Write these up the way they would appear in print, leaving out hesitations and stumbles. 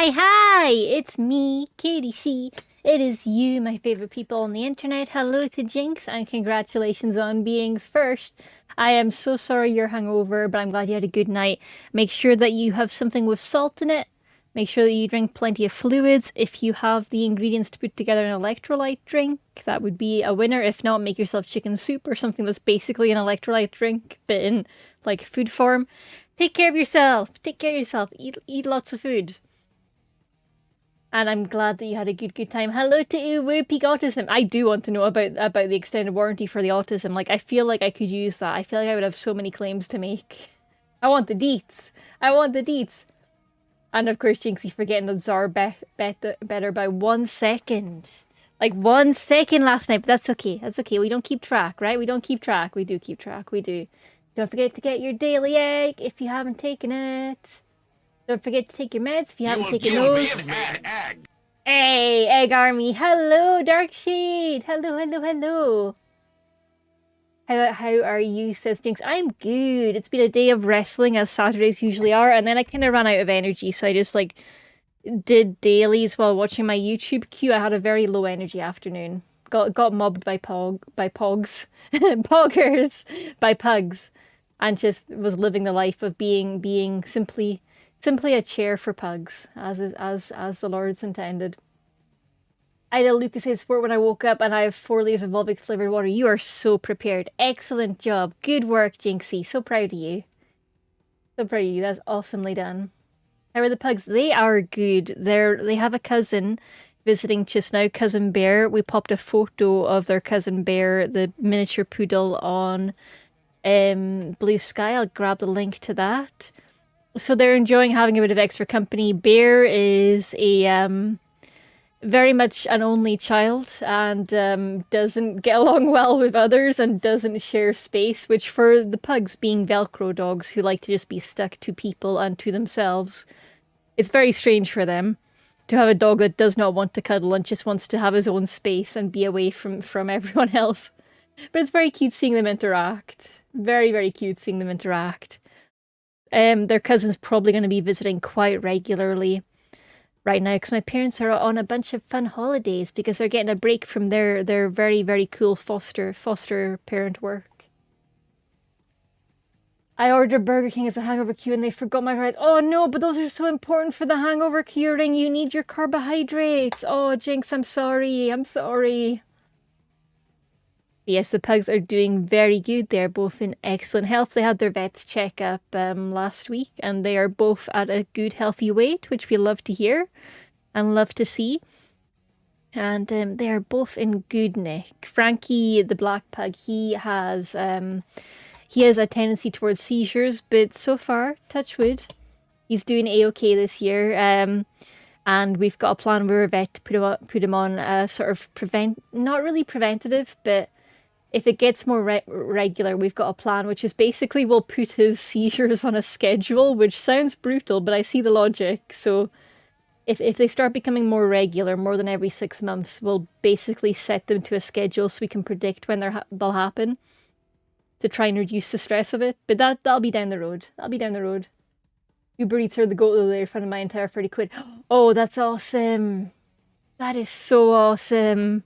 Hi, it's me, Katie C. It is you, my favorite people on the internet. Hello to Jinx, and congratulations on being first. I am so sorry you're hungover, but I'm glad you had a good night. Make sure that you have something with salt in it. Make sure that you drink plenty of fluids. If you have the ingredients to put together an electrolyte drink, that would be a winner. If not, make yourself chicken soup or something that's basically an electrolyte drink, but in like food form. Take care of yourself. Take care of yourself. Eat lots of food. And I'm glad that you had a good time. Hello to you, Peak Autism. I do want to know about the extended warranty for the autism. Like, I feel like I could use that. I feel like I would have so many claims to make. I want the deets. I want the deets. And of course, Jinxie forgetting that Zar better by 1 second. Like 1 second last night, but that's okay. That's okay. We don't keep track, right? We don't keep track. We do keep track. We do. Don't forget to get your daily egg if you haven't taken it. Don't forget to take your meds if you haven't taken those. Hey, Egg Army. Hello, Darkshade. Hello. How are you, says Jinx? I'm good. It's been a day of wrestling, as Saturdays usually are, and then I kind of ran out of energy, so I just, like, did dailies while watching my YouTube queue. I had a very low energy afternoon. Got mobbed by pogs. Poggers. By pugs. And just was living the life of being simply a chair for pugs, as the Lord's intended. I had a Lucasade sport when I woke up, and I have 4 liters of Volvic flavored water. You are so prepared. Excellent job. Good work, Jinxie. So proud of you. So proud of you. That's awesomely done. How are the pugs? They are good. They have a cousin visiting just now, Cousin Bear. We popped a photo of their Cousin Bear, the miniature poodle, on Blue Sky. I'll grab the link to that. So they're enjoying having a bit of extra company. Bear is a very much an only child and doesn't get along well with others and doesn't share space, which for the pugs, being Velcro dogs who like to just be stuck to people and to themselves, it's very strange for them to have a dog that does not want to cuddle and just wants to have his own space and be away from everyone else. But it's very cute seeing them interact. Very cute seeing them interact. Their cousin's probably going to be visiting quite regularly right now because my parents are on a bunch of fun holidays because they're getting a break from their very cool foster parent work. I ordered Burger King as a hangover cue and they forgot my fries. Oh no, but those are so important for the hangover curing. You need your carbohydrates. Oh, Jinx, I'm sorry. Yes, the pugs are doing very good. They're both in excellent health. They had their vet's checkup last week, and they are both at a good, healthy weight, which we love to hear and love to see. And they are both in good nick. Frankie, the black pug, he has a tendency towards seizures, but so far, touch wood, he's doing a-okay this year. And we've got a plan with our vet to put him on a sort of not really preventative, but if it gets more regular, we've got a plan, which is basically we'll put his seizures on a schedule, which sounds brutal, but I see the logic. So if they start becoming more regular, more than every 6 months, we'll basically set them to a schedule so we can predict when they'll happen to try and reduce the stress of it. But that'll be down the road. Uber Eats are the goat of they're funding my entire 30 quid. Oh, that's awesome. That is so awesome.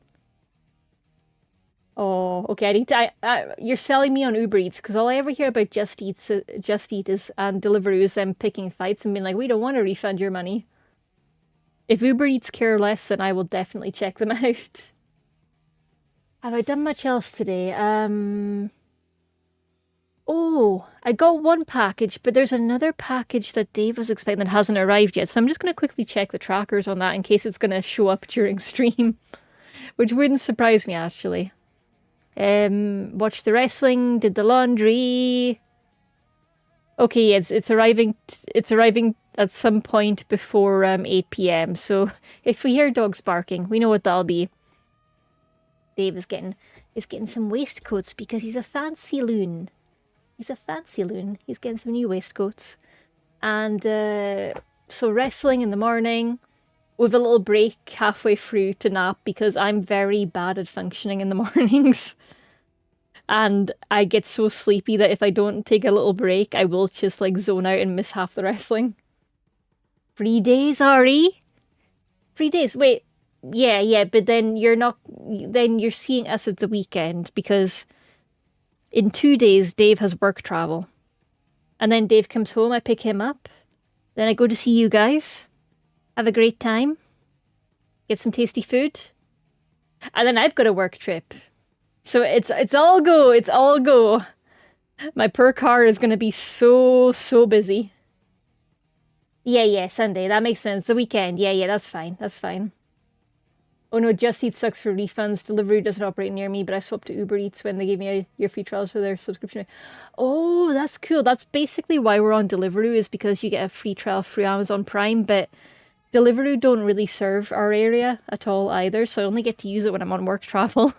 Oh, okay. I need to. You're selling me on Uber Eats because all I ever hear about Just Eat is and Deliveroo is them picking fights and being like, we don't want to refund your money. If Uber Eats care less, then I will definitely check them out. Have I done much else today? Oh, I got one package, but there's another package that Dave was expecting that hasn't arrived yet. So I'm just going to quickly check the trackers on that in case it's going to show up during stream, which wouldn't surprise me actually. Watched the wrestling, did the laundry. Okay, it's arriving at some point before 8 p.m. So if we hear dogs barking, we know what that'll be. Dave is getting some waistcoats because he's a fancy loon. He's getting some new waistcoats. And so wrestling in the morning with a little break halfway through to nap because I'm very bad at functioning in the mornings. And I get so sleepy that if I don't take a little break, I will just like zone out and miss half the wrestling. 3 days, Ari? 3 days. Wait. Yeah, but then you're not. Then you're seeing us at the weekend because in 2 days Dave has work travel, and then Dave comes home. I pick him up. Then I go to see you guys. Have a great time. Get some tasty food, and then I've got a work trip. So it's all go. It's all go. My poor car is gonna be so busy. Yeah, Sunday. That makes sense. The weekend. Yeah, that's fine. That's fine. Oh no, Just Eat sucks for refunds. Delivery doesn't operate near me, but I swapped to Uber Eats when they gave me a year free trial for their subscription. Oh, that's cool. That's basically why we're on Deliveroo, is because you get a free trial through Amazon Prime, but Deliveroo don't really serve our area at all either, so I only get to use it when I'm on work travel.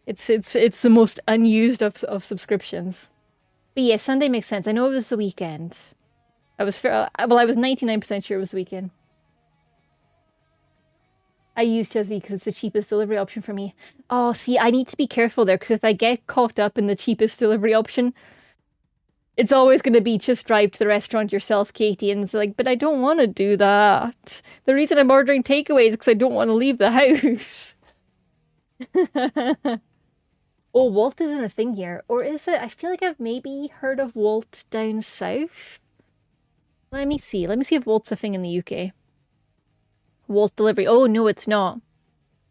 It's the most unused of subscriptions. But yeah, Sunday makes sense. I know it was the weekend. I was 99% sure it was the weekend. I use Just Eat because it's the cheapest delivery option for me. Oh, see, I need to be careful there because if I get caught up in the cheapest delivery option, it's always going to be just drive to the restaurant yourself, Katie. And it's like, but I don't want to do that. The reason I'm ordering takeaways is because I don't want to leave the house. Oh, Walt isn't a thing here. Or is it? I feel like I've maybe heard of Walt down south. Let me see. Let me see if Walt's a thing in the UK. Walt delivery. Oh, no, it's not.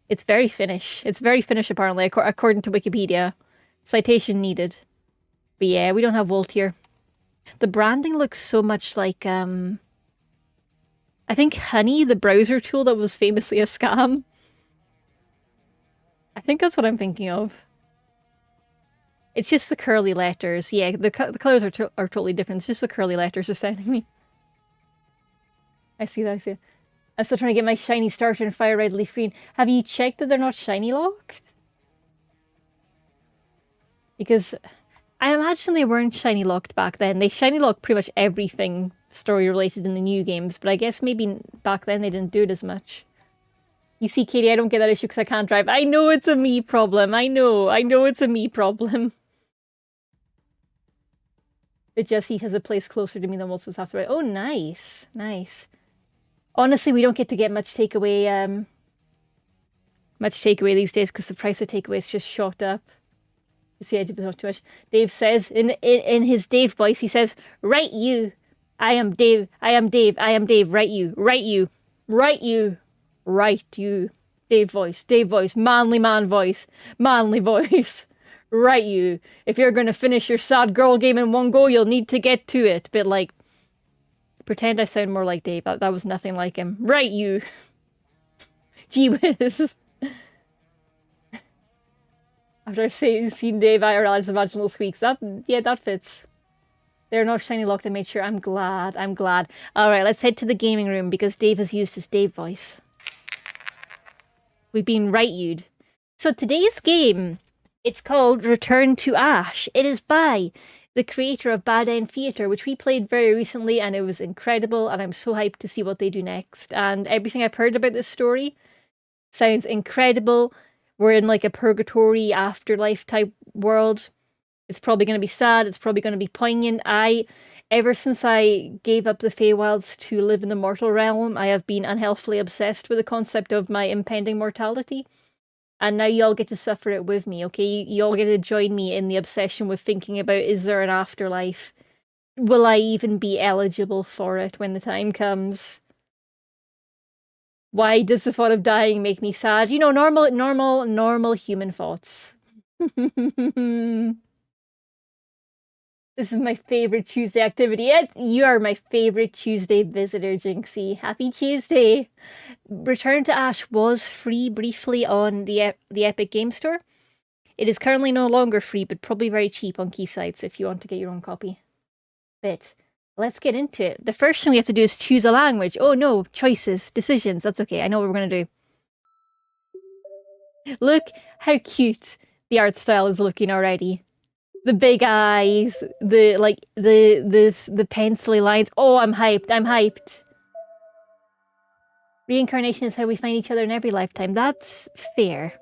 It's very Finnish. It's very Finnish, apparently, according to Wikipedia. Citation needed. But yeah, we don't have Walt here. The branding looks so much like, I think Honey, the browser tool that was famously a scam. I think that's what I'm thinking of. It's just the curly letters. Yeah, the colors are totally different. It's just the curly letters astounding me. I see that, I see it. I'm still trying to get my shiny starter and fire red leaf green. Have you checked that they're not shiny locked? Because I imagine they weren't shiny locked back then. They shiny locked pretty much everything story related in the new games, but I guess maybe back then they didn't do it as much. You see, Katie, I don't get that issue because I can't drive. I know it's a me problem. I know it's a me problem. But Jesse has a place closer to me than most of us have to ride. Oh, nice. Nice. Honestly, we don't get to get much takeaway these days because the price of takeaways just shot up. You see, I do not too much. Dave says in his Dave voice, he says, "Right you. I am Dave. I am Dave. I am Dave. Right you. Right you. Right you. Right you." Dave voice. Dave voice. Manly man voice. Manly voice. Right you. If you're gonna finish your sad girl game in one go, you'll need to get to it. But like, pretend I sound more like Dave. That was nothing like him. Right you. Gee whiz. After I've seen Dave IRL, I just imagine little squeaks. That fits. They're not shiny locked, I made sure. I'm glad. Alright, let's head to the gaming room because Dave has used his Dave voice. We've been right-you'd. So today's game, it's called Return to Ash. It is by the creator of Bad End Theatre, which we played very recently, and it was incredible, and I'm so hyped to see what they do next. And everything I've heard about this story sounds incredible. We're in like a purgatory afterlife type world. It's probably going to be sad. It's probably going to be poignant. Ever since I gave up the Feywilds to live in the mortal realm, I have been unhealthily obsessed with the concept of my impending mortality. And now you all get to suffer it with me, okay? You all get to join me in the obsession with thinking about, is there an afterlife? Will I even be eligible for it when the time comes? Why does the thought of dying make me sad? You know, normal human thoughts. This is my favorite Tuesday activity. You are my favorite Tuesday visitor, Jinxie. Happy Tuesday! Return to Ash was free briefly on the Epic Game Store. It is currently no longer free, but probably very cheap on key sites if you want to get your own copy. But let's get into it. The first thing we have to do is choose a language. Oh no, choices, decisions. That's okay. I know what we're going to do. Look how cute the art style is looking already. The big eyes, the pencily lines. Oh, I'm hyped. Reincarnation is how we find each other in every lifetime. That's fair.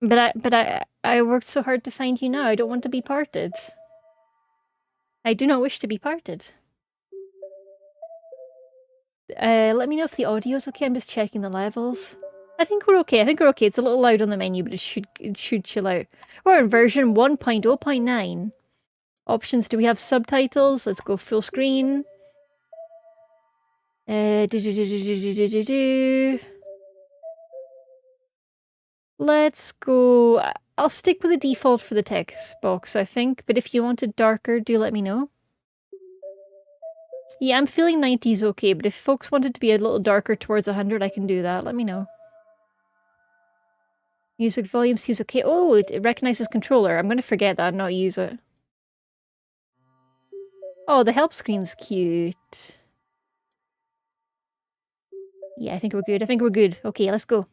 But I worked so hard to find you now. I don't want to be parted. I do not wish to be parted. Let me know if the audio's okay. I'm just checking the levels. I think we're okay. I think we're okay. It's a little loud on the menu, but it should chill out. We're in version 1.0.9. Options, do we have subtitles? Let's go full screen. Let's go... I'll stick with the default for the text box, I think. But if you want it darker, do let me know. Yeah, I'm feeling 90s okay, but if folks want it to be a little darker towards 100, I can do that. Let me know. Music volume seems okay. Oh, it recognizes controller. I'm gonna forget that and not use it. Oh, the help screen's cute. Yeah, I think we're good. I think we're good. Okay, let's go.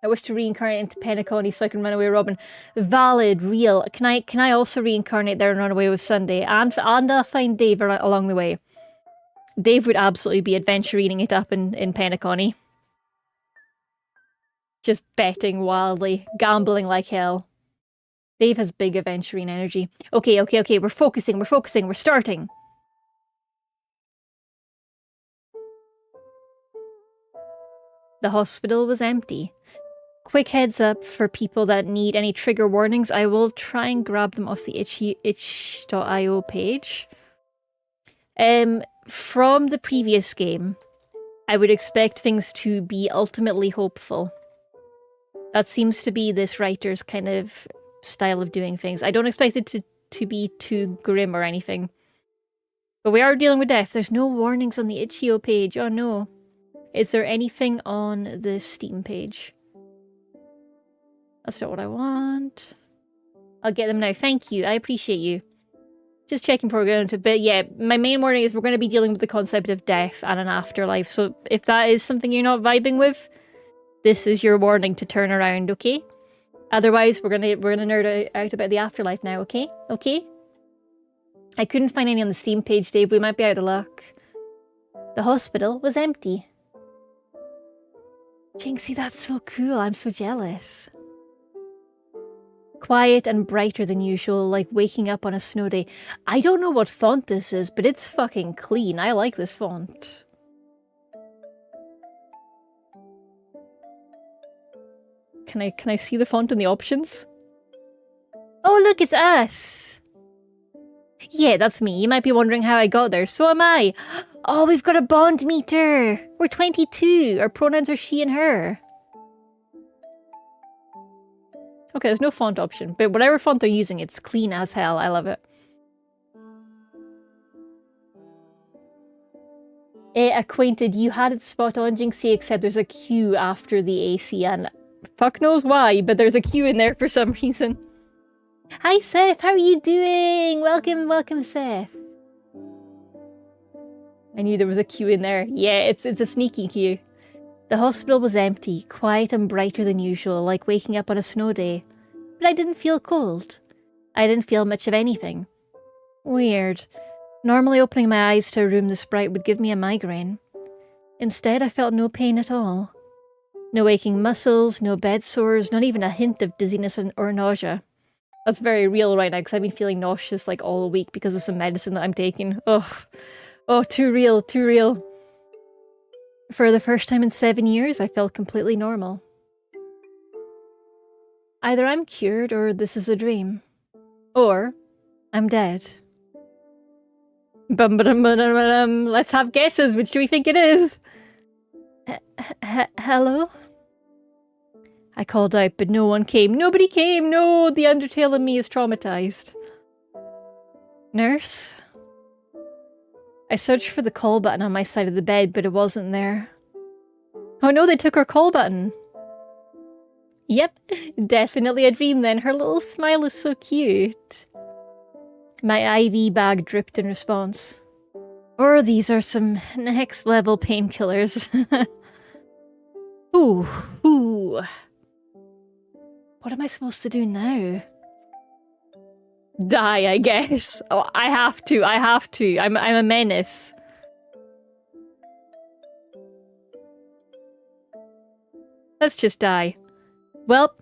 I wish to reincarnate into Penacony so I can run away with Robin. Valid, real. Can I also reincarnate there and run away with Sunday? And I'll find Dave along the way. Dave would absolutely be adventuring it up in Penacony. Just betting wildly, gambling like hell. Dave has big adventuring energy. Okay, we're focusing, we're starting. The hospital was empty. Quick heads up for people that need any trigger warnings. I will try and grab them off the itch.io page. From the previous game, I would expect things to be ultimately hopeful. That seems to be this writer's kind of style of doing things. I don't expect it to be too grim or anything. But we are dealing with death. There's no warnings on the itch.io page. Oh no. Is there anything on the Steam page? That's not what I want. I'll get them now. Thank you. I appreciate you. Just checking before we go into bit. Yeah, my main warning is we're going to be dealing with the concept of death and an afterlife. So if that is something you're not vibing with, this is your warning to turn around, okay? Otherwise, we're gonna nerd out about the afterlife now, okay? Okay? I couldn't find any on the Steam page, Dave. We might be out of luck. The hospital was empty. Jinxie, that's so cool. I'm so jealous. Quiet and brighter than usual, like waking up on a snow day. I don't know what font this is, but it's fucking clean. I like this font. Can I see the font in the options? Oh, look, it's us! Yeah, that's me. You might be wondering how I got there. So am I. Oh, we've got a bond meter! We're 22. Our pronouns are she and her. Okay, there's no font option, but whatever font they're using, it's clean as hell. I love it. Acquainted, you had it spot on, Jinxie, except there's a Q after the AC, and fuck knows why, but there's a Q in there for some reason. Hi, Seth, how are you doing? Welcome, Seth. I knew there was a Q in there. Yeah, it's a sneaky Q. The hospital was empty, quiet and brighter than usual, like waking up on a snow day. But I didn't feel cold. I didn't feel much of anything. Weird. Normally opening my eyes to a room this bright would give me a migraine. Instead, I felt no pain at all. No aching muscles, no bed sores, not even a hint of dizziness or nausea. That's very real right now, because I've been feeling nauseous like all week because of some medicine that I'm taking. Ugh. Oh, too real, too real. For the first time in 7 years, I felt completely normal. Either I'm cured or this is a dream. Or I'm dead. Let's have guesses. Which do we think it is? Hello? I called out, but no one came. Nobody came! No! The Undertale in me is traumatized. Nurse? I searched for the call button on my side of the bed, but it wasn't there. Oh no, they took our call button! Yep, definitely a dream then. Her little smile is so cute. My IV bag dripped in response. Or these are some next level painkillers. Ooh. What am I supposed to do now? Die, I guess. Oh, I have to. I'm a menace. Let's just die. Well,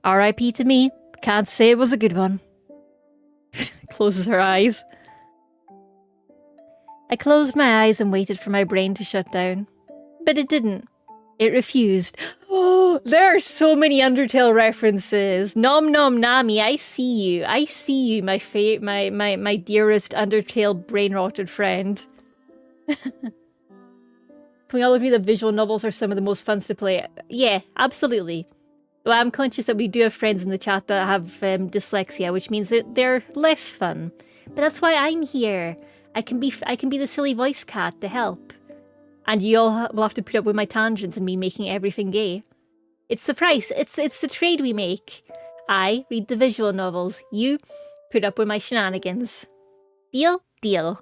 RIP to me. Can't say it was a good one. Closes her eyes. I closed my eyes and waited for my brain to shut down. But it didn't. It refused. Oh, there are so many Undertale references. Nom nom nami, I see you. I see you, my dearest Undertale brain-rotted friend. Can we all agree that visual novels are some of the most fun to play? Yeah, absolutely. Well, I'm conscious that we do have friends in the chat that have dyslexia, which means that they're less fun. But that's why I'm here. I can be the silly voice cat to help. And you all will have to put up with my tangents and me making everything gay. It's the price. It's the trade we make. I read the visual novels. You put up with my shenanigans. Deal? Deal.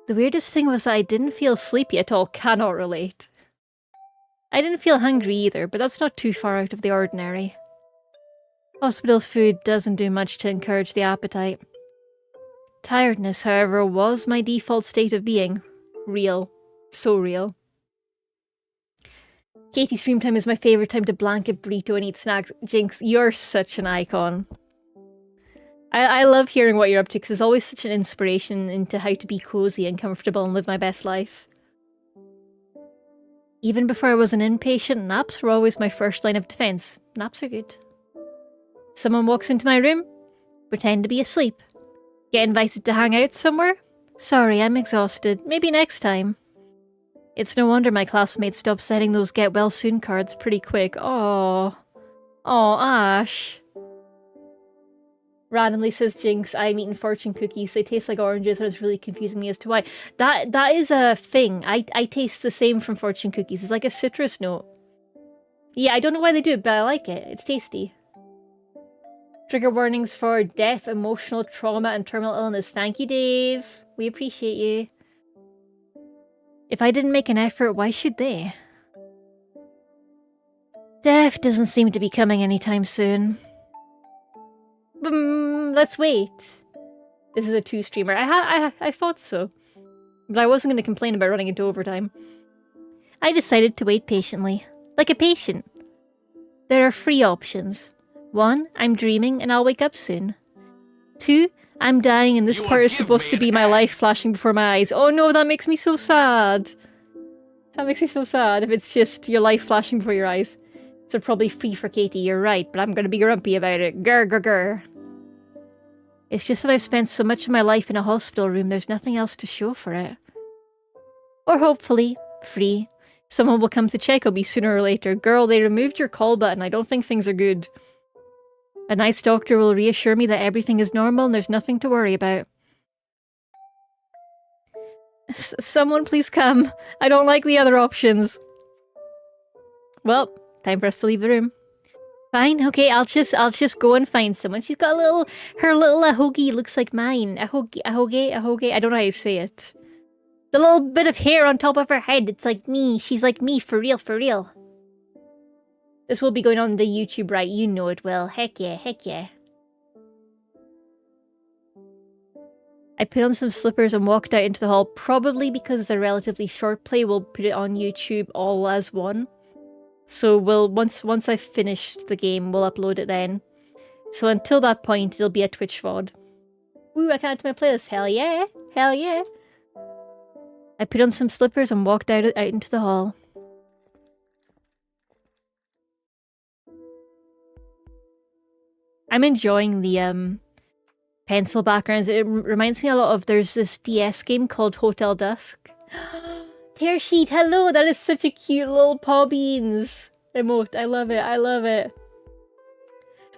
The weirdest thing was that I didn't feel sleepy at all. Cannot relate. I didn't feel hungry either, but that's not too far out of the ordinary. Hospital food doesn't do much to encourage the appetite. Tiredness, however, was my default state of being. Real. So real. Katie stream time is my favourite time to blanket burrito and eat snacks. Jinx, you're such an icon. I love hearing what you're up to because it's always such an inspiration into how to be cozy and comfortable and live my best life. Even before I was an inpatient, naps were always my first line of defence. Naps are good. Someone walks into my room, pretend to be asleep. Get invited to hang out somewhere? Sorry, I'm exhausted. Maybe next time. It's no wonder my classmates stopped sending those get well soon cards pretty quick. Aww. Aw, Ash. Randomly says Jinx, I'm eating fortune cookies. They taste like oranges and it's really confusing me as to why. That is a thing. I taste the same from fortune cookies. It's like a citrus note. Yeah, I don't know why they do it, but I like it. It's tasty. Trigger warnings for death, emotional trauma, and terminal illness. Thank you, Dave. We appreciate you. If I didn't make an effort, why should they? Death doesn't seem to be coming anytime soon. Let's wait. This is a 2-streamer. I thought so. But I wasn't going to complain about running into overtime. I decided to wait patiently. Like a patient. There are 3 options. 1, I'm dreaming and I'll wake up soon. 2, I'm dying and this part is supposed to be my life flashing before my eyes. Oh no, that makes me so sad. That makes me so sad if it's just your life flashing before your eyes. So probably 3 for Katie, you're right, but I'm gonna be grumpy about it. Grr, grr, grr. It's just that I've spent so much of my life in a hospital room, there's nothing else to show for it. Or hopefully, 3, someone will come to check on me sooner or later. Girl, they removed your call button, I don't think things are good. A nice doctor will reassure me that everything is normal and there's nothing to worry about. Someone please come. I don't like the other options. Well, time for us to leave the room. Fine, okay, I'll just go and find someone. She's got her little ahogi looks like mine. Ahogi. I don't know how you say it. The little bit of hair on top of her head, it's like me. She's like me, for real, for real. This will be going on the YouTube, right? You know it will. Heck yeah, heck yeah. I put on some slippers and walked out into the hall, probably because it's a relatively short play, we'll put it on YouTube all as one. So once I've finished the game, we'll upload it then. So until that point, it'll be a Twitch VOD. Ooh, I can add to my playlist. Hell yeah. Hell yeah. I put on some slippers and walked out into the hall. I'm enjoying the pencil backgrounds. It reminds me a lot of, there's this DS game called Hotel Dusk. Tear sheet, hello! That is such a cute little paw beans emote. I love it, I love it.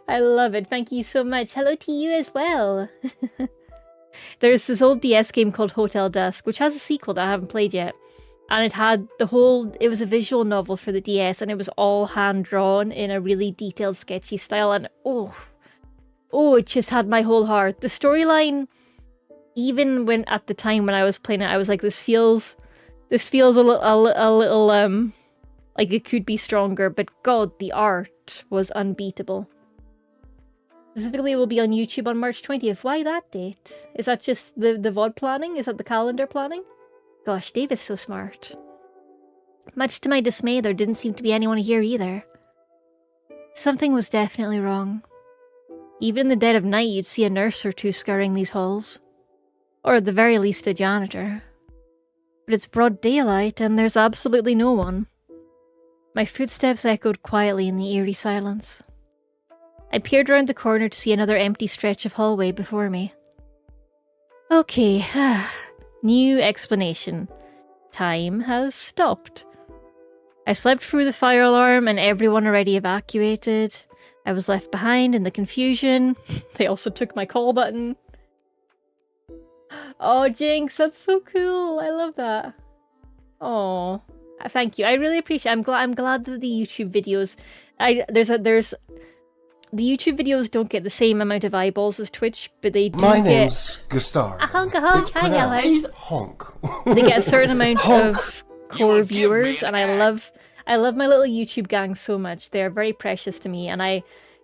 I love it, thank you so much. Hello to you as well. There's this old DS game called Hotel Dusk, which has a sequel that I haven't played yet. And it had it was a visual novel for the DS, and it was all hand-drawn in a really detailed, sketchy style, and oh, it just had my whole heart. The storyline, even when at the time when I was playing it, I was like, this feels a little like it could be stronger, but God, the art was unbeatable. Specifically, it will be on YouTube on March 20th. Why that date? Is that just the VOD planning? Is that the calendar planning? Gosh, Dave is so smart. Much to my dismay, there didn't seem to be anyone here either. Something was definitely wrong. Even in the dead of night, you'd see a nurse or two scouring these halls. Or at the very least a janitor. But it's broad daylight and there's absolutely no one. My footsteps echoed quietly in the eerie silence. I peered around the corner to see another empty stretch of hallway before me. Okay, new explanation. Time has stopped. I slept through the fire alarm and everyone already evacuated. I was left behind in the confusion. They also took my call button. Oh, Jinx, that's so cool. I love that. Oh, thank you. I really appreciate it. I'm glad that the YouTube videos the YouTube videos don't get the same amount of eyeballs as Twitch, but they do My get... name's Gustavo. A honk, a honk. It's Hi, hello. pronounced honk. They get a certain amount Honk. of core viewers, and I love my little YouTube gang so much. They're very precious to me, and I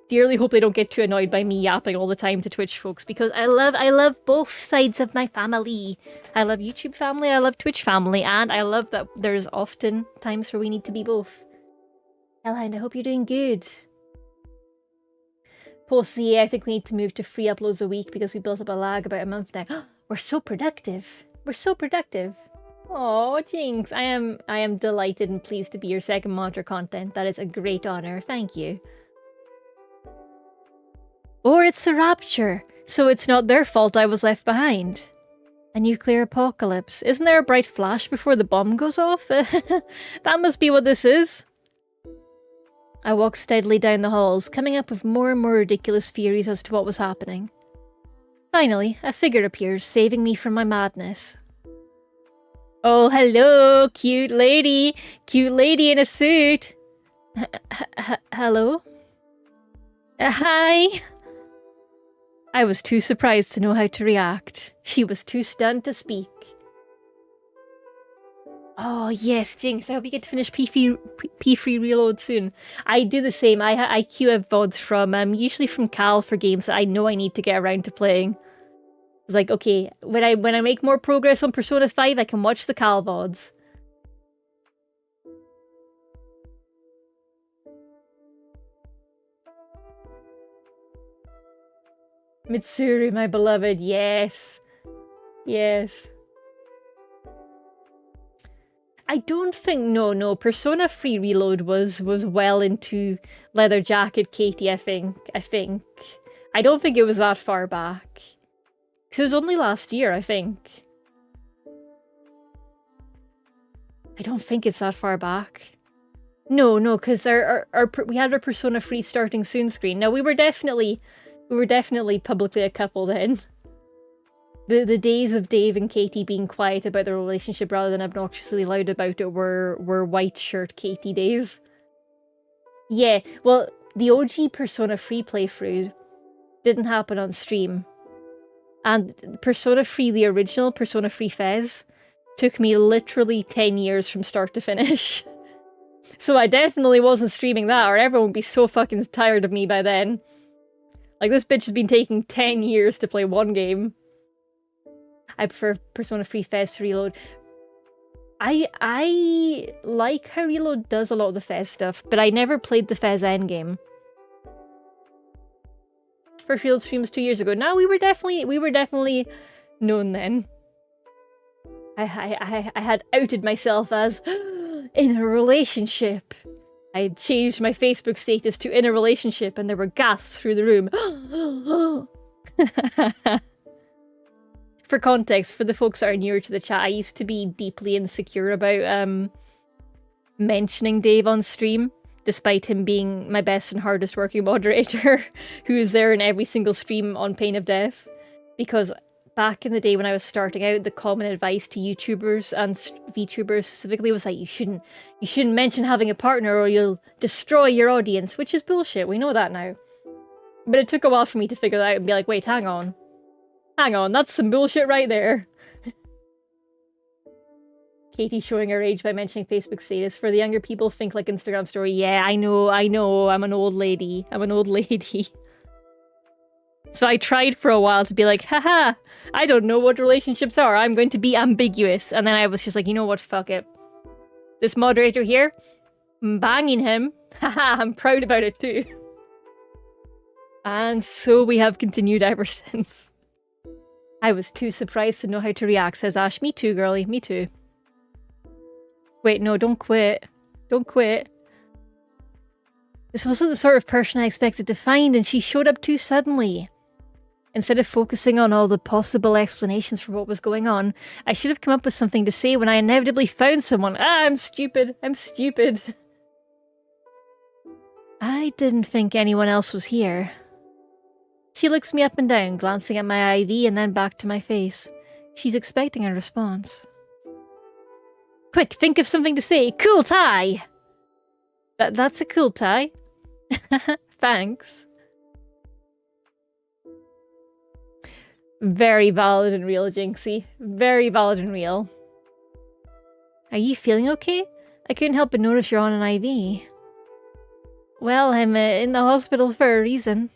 dearly hope they don't get too annoyed by me yapping all the time to Twitch folks, because I love both sides of my family. I love YouTube family, I love Twitch family, and I love that there's often times where we need to be both. Hellhound, I hope you're doing good. Post yeah, I think we need to move to 3 uploads a week because we built up a lag about a month now. We're so productive. We're so productive. Oh, Jinx, I am delighted and pleased to be your second monitor content. That is a great honor. Thank you. Or it's a rapture, so it's not their fault I was left behind. A nuclear apocalypse. Isn't there a bright flash before the bomb goes off? That must be what this is. I walked steadily down the halls, coming up with more and more ridiculous theories as to what was happening. Finally, a figure appears, saving me from my madness. Oh, hello, cute lady! Cute lady in a suit! Hello? Hi! I was too surprised to know how to react. She was too stunned to speak. Oh yes, Jinx, I hope you get to finish P3 Reload soon. I do the same. I queue up VODs from, usually from Cal for games that I know I need to get around to playing. It's like, okay, when I make more progress on Persona 5, I can watch the Cal VODs. Mitsuru, my beloved, yes. Yes. I don't think, no, Persona 3 Reload was well into Leather Jacket Katie, I think. I don't think it was that far back. It was only last year, I think. I don't think it's that far back. No, because we had our Persona 3 starting soon screen. No, we were definitely publicly a couple then. The days of Dave and Katie being quiet about their relationship rather than obnoxiously loud about it were white shirt Katie days. Yeah, well, the OG Persona 3 playthrough didn't happen on stream. And Persona 3, the original Persona 3 Fez, took me literally 10 years from start to finish. So I definitely wasn't streaming that, or everyone would be so fucking tired of me by then. Like, this bitch has been taking 10 years to play one game. I prefer Persona 3 Fez to Reload. I like how Reload does a lot of the Fez stuff, but I never played the Fez endgame. First Reload streams 2 years ago. Now we were definitely known then. I had outed myself as in a relationship. I had changed my Facebook status to in a relationship, and there were gasps through the room. For context, for the folks that are newer to the chat, I used to be deeply insecure about mentioning Dave on stream, despite him being my best and hardest working moderator, who is there in every single stream on pain of death. Because back in the day when I was starting out, the common advice to YouTubers and VTubers specifically was like, you shouldn't mention having a partner or you'll destroy your audience, which is bullshit, we know that now. But it took a while for me to figure that out and be like, wait, hang on, that's some bullshit right there. Katie showing her age by mentioning Facebook status. For the younger people, think like Instagram story. Yeah, I know, I'm an old lady. So I tried for a while to be like, haha, I don't know what relationships are. I'm going to be ambiguous. And then I was just like, you know what, fuck it. This moderator here, I'm banging him. Haha, I'm proud about it too. And so we have continued ever since. I was too surprised to know how to react, says Ash. Me too, girlie. Me too. Wait, no, don't quit. Don't quit. This wasn't the sort of person I expected to find, and she showed up too suddenly. Instead of focusing on all the possible explanations for what was going on, I should have come up with something to say when I inevitably found someone. Ah, I'm stupid. I'm stupid. I didn't think anyone else was here. She looks me up and down, glancing at my IV and then back to my face. She's expecting a response. Quick, think of something to say. Cool tie! That's a cool tie. Thanks. Very valid and real, Jinxie. Very valid and real. Are you feeling okay? I couldn't help but notice you're on an IV. Well, I'm in the hospital for a reason.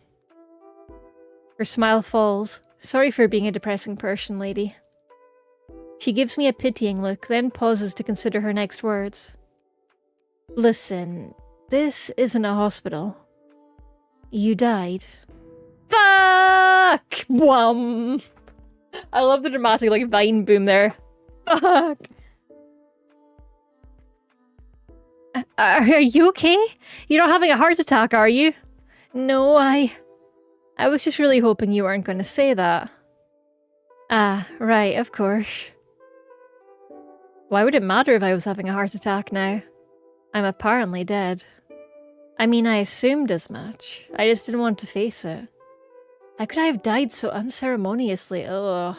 Her smile falls. Sorry for being a depressing person, lady. She gives me a pitying look, then pauses to consider her next words. Listen, this isn't a hospital. You died. Fuck! Wham! I love the dramatic, like, vine boom there. Fuck! Are you okay? You're not having a heart attack, are you? No, I was just really hoping you weren't going to say that. Ah, right, of course. Why would it matter if I was having a heart attack now? I'm apparently dead. I mean, I assumed as much. I just didn't want to face it. How could I have died so unceremoniously? Ugh.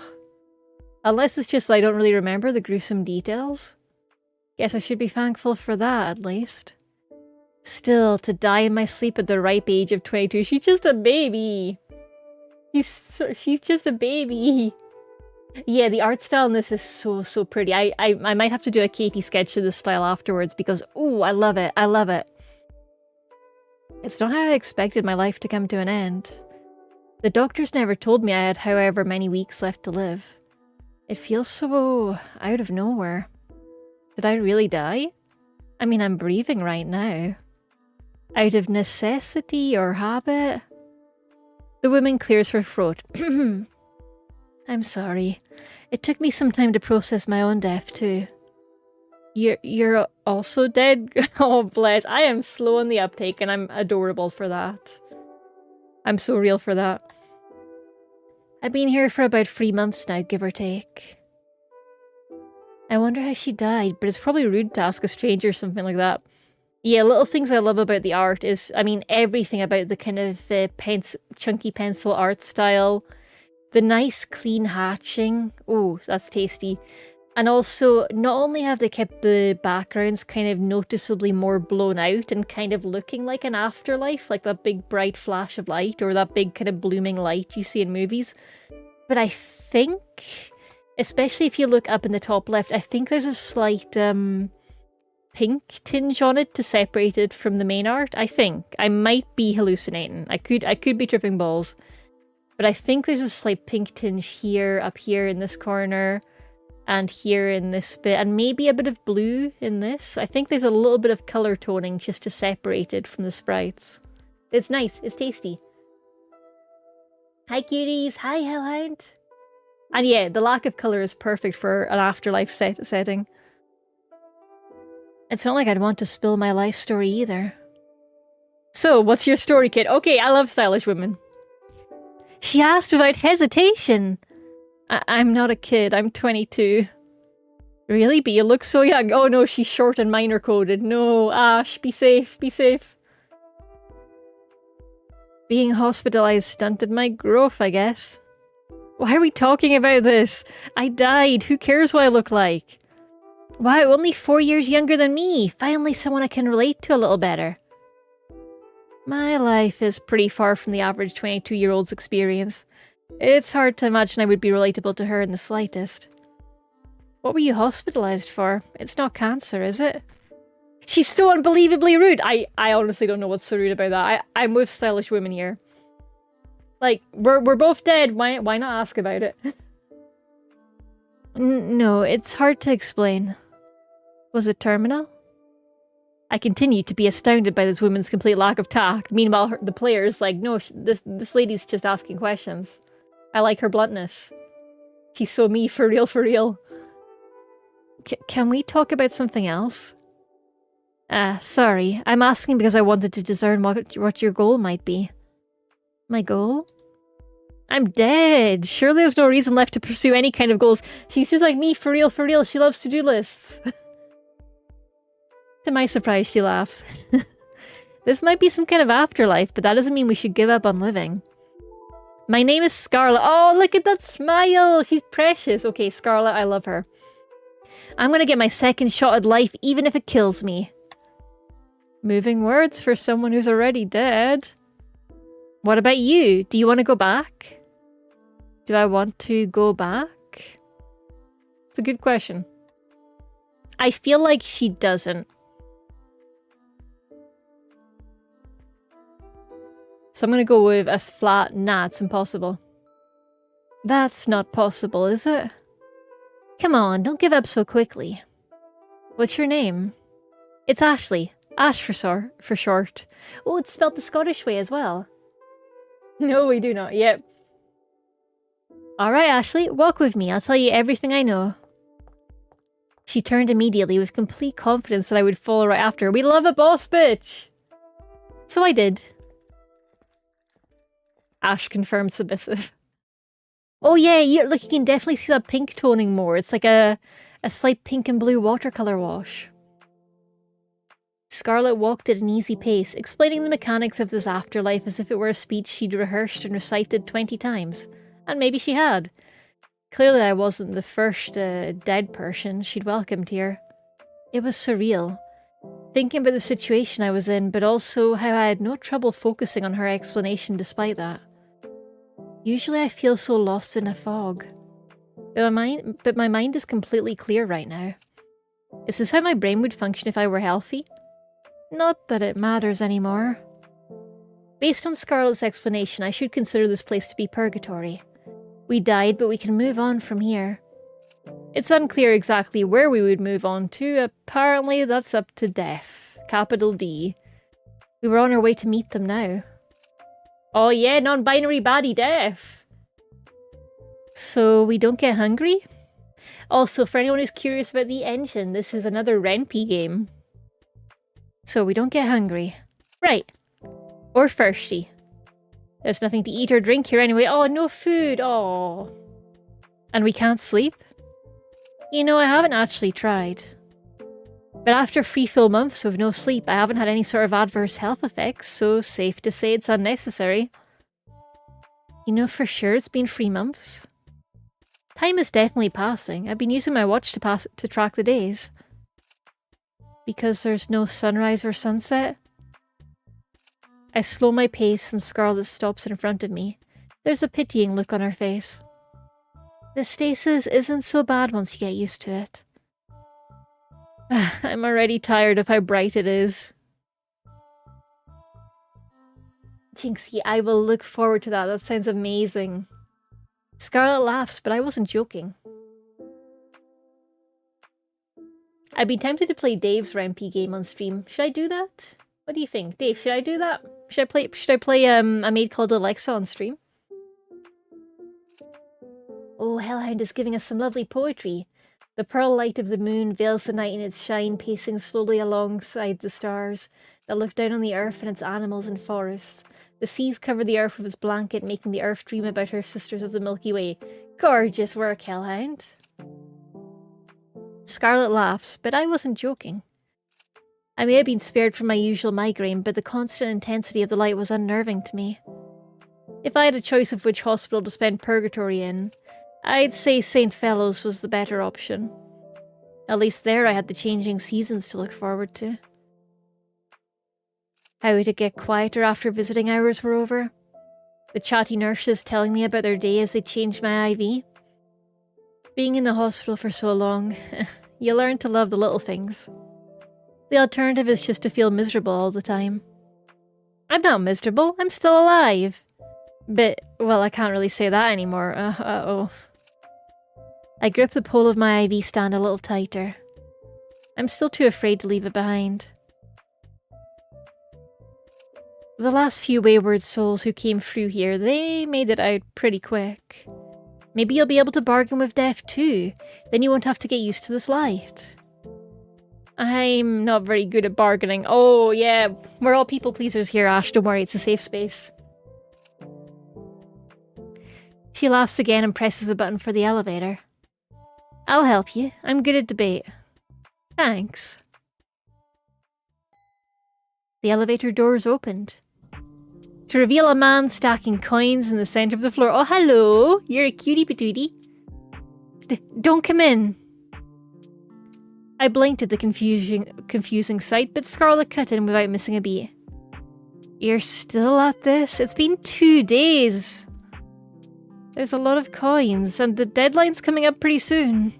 Unless it's just I don't really remember the gruesome details. Guess I should be thankful for that, at least. Still, to die in my sleep at the ripe age of 22, she's just a baby! She's just a baby! Yeah, the art style in this is so pretty. I might have to do a Katie sketch of this style afterwards because, ooh, I love it, I love it. It's not how I expected my life to come to an end. The doctors never told me I had however many weeks left to live. It feels so out of nowhere. Did I really die? I mean, I'm breathing right now. Out of necessity or habit? The woman clears her throat. I'm sorry. It took me some time to process my own death too. You're also dead? Oh, bless. I am slow on the uptake and I'm adorable for that. I'm so real for that. I've been here for about 3 months now, give or take. I wonder how she died, but it's probably rude to ask a stranger something like that. Yeah, little things I love about the art is, I mean, everything about the kind of chunky pencil art style. The nice clean hatching. Oh, that's tasty. And also, not only have they kept the backgrounds kind of noticeably more blown out and kind of looking like an afterlife, like that big bright flash of light or that big kind of blooming light you see in movies, but I think, especially if you look up in the top left, I think there's a slight pink tinge on it to separate it from the main art. I think. I might be hallucinating. I could be tripping balls. But I think there's a slight pink tinge here, up here in this corner, and here in this bit, and maybe a bit of blue in this. I think there's a little bit of colour toning just to separate it from the sprites. It's nice. It's tasty. Hi, cuties. Hi, Hellhound. And yeah, the lack of colour is perfect for an afterlife setting. It's not like I'd want to spill my life story either. So, what's your story, kid? Okay, I love stylish women. She asked without hesitation. I'm not a kid, I'm 22. Really? But you look so young. Oh no, she's short and minor coded. No, Ash, be safe, be safe. Being hospitalized stunted my growth, I guess. Why are we talking about this? I died. Who cares what I look like? Wow, only 4 years younger than me. Finally someone I can relate to a little better. My life is pretty far from the average 22-year-old's experience. It's hard to imagine I would be relatable to her in the slightest. What were you hospitalized for? It's not cancer, is it? She's so unbelievably rude! I honestly don't know what's so rude about that. I'm with stylish women here. Like, we're both dead, why not ask about it? No, it's hard to explain. Was it terminal? I continue to be astounded by this woman's complete lack of tact. Meanwhile, the player's like, no, this lady's just asking questions. I like her bluntness. She's so me, for real, for real. Can we talk about something else? Sorry. I'm asking because I wanted to discern what your goal might be. My goal? I'm dead. Surely there's no reason left to pursue any kind of goals. She's just like me, for real, for real. She loves to-do lists. To my surprise, she laughs. This might be some kind of afterlife, but that doesn't mean we should give up on living. My name is Scarlet. Oh, look at that smile. She's precious. Okay, Scarlet, I love her. I'm gonna get my second shot at life, even if it kills me. Moving words for someone who's already dead. What about you? Do you want to go back? Do I want to go back? It's a good question. I feel like she doesn't. So I'm gonna go with as flat, nah, it's impossible. That's not possible, is it? Come on, don't give up so quickly. What's your name? It's Ashley. Ash for short. Oh, it's spelled the Scottish way as well. No, we do not. Yep. Alright, Ashley, walk with me. I'll tell you everything I know. She turned immediately with complete confidence that I would follow right after her. We love a boss bitch! So I did. Ash confirmed submissive. Oh yeah, look, you can definitely see that pink toning more. It's like a slight pink and blue watercolour wash. Scarlet walked at an easy pace, explaining the mechanics of this afterlife as if it were a speech she'd rehearsed and recited 20 times. And maybe she had. Clearly I wasn't the first dead person she'd welcomed here. It was surreal. Thinking about the situation I was in, but also how I had no trouble focusing on her explanation despite that. Usually I feel so lost in a fog. But my mind is completely clear right now. Is this how my brain would function if I were healthy? Not that it matters anymore. Based on Scarlet's explanation, I should consider this place to be purgatory. We died, but we can move on from here. It's unclear exactly where we would move on to. Apparently that's up to death. Capital D. We were on our way to meet them now. Oh yeah, non-binary baddie death. So we don't get hungry? Also, for anyone who's curious about the engine, this is another Renpy game. So we don't get hungry. Right. Or thirsty. There's nothing to eat or drink here anyway. Oh, no food. Oh. And we can't sleep? You know, I haven't actually tried. But after 3 full months of no sleep, I haven't had any sort of adverse health effects, so safe to say it's unnecessary. You know for sure it's been 3 months? Time is definitely passing. I've been using my watch to track the days. Because there's no sunrise or sunset? I slow my pace and Scarlet stops in front of me. There's a pitying look on her face. The stasis isn't so bad once you get used to it. I'm already tired of how bright it is. Jinxie, I will look forward to that. That sounds amazing. Scarlet laughs, but I wasn't joking. I've been tempted to play Dave's Renpy game on stream. Should I do that? What do you think? Dave, should I do that? Should I play a maid called Alexa on stream? Oh, Hellhound is giving us some lovely poetry. The pearl light of the moon veils the night in its shine, pacing slowly alongside the stars that look down on the earth and its animals and forests. The seas cover the earth with its blanket, making the earth dream about her sisters of the Milky Way. Gorgeous work, Hellhound. Scarlet laughs, but I wasn't joking. I may have been spared from my usual migraine, but the constant intensity of the light was unnerving to me. If I had a choice of which hospital to spend purgatory in, I'd say St. Fellows was the better option. At least there I had the changing seasons to look forward to. How would it get quieter after visiting hours were over? The chatty nurses telling me about their day as they changed my IV? Being in the hospital for so long, you learn to love the little things. The alternative is just to feel miserable all the time. I'm not miserable, I'm still alive. But, well, I can't really say that anymore. Uh-oh. I grip the pole of my IV stand a little tighter. I'm still too afraid to leave it behind. The last few wayward souls who came through here, they made it out pretty quick. Maybe you'll be able to bargain with Death too. Then you won't have to get used to this light. I'm not very good at bargaining. Oh, yeah. We're all people pleasers here, Ash. Don't worry, it's a safe space. She laughs again and presses a button for the elevator. I'll help you. I'm good at debate. Thanks. The elevator doors opened to reveal a man stacking coins in the center of the floor. Oh, hello! You're a cutie patootie. Don't come in. I blinked at the confusing sight, but Scarlet cut in without missing a beat. You're still at this? It's been 2 days. There's a lot of coins, and the deadline's coming up pretty soon.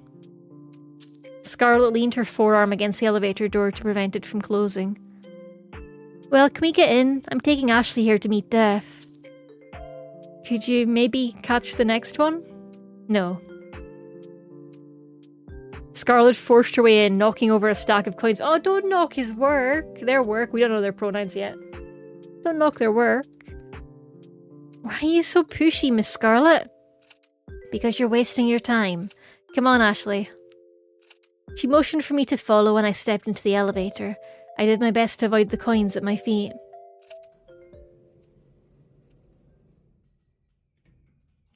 Scarlet leaned her forearm against the elevator door to prevent it from closing. Well, can we get in? I'm taking Ashley here to meet Death. Could you maybe catch the next one? No. Scarlet forced her way in, knocking over a stack of coins. Oh, don't knock his work. Their work. We don't know their pronouns yet. Don't knock their work. Why are you so pushy, Miss Scarlet? Because you're wasting your time. Come on, Ashley. She motioned for me to follow and I stepped into the elevator. I did my best to avoid the coins at my feet.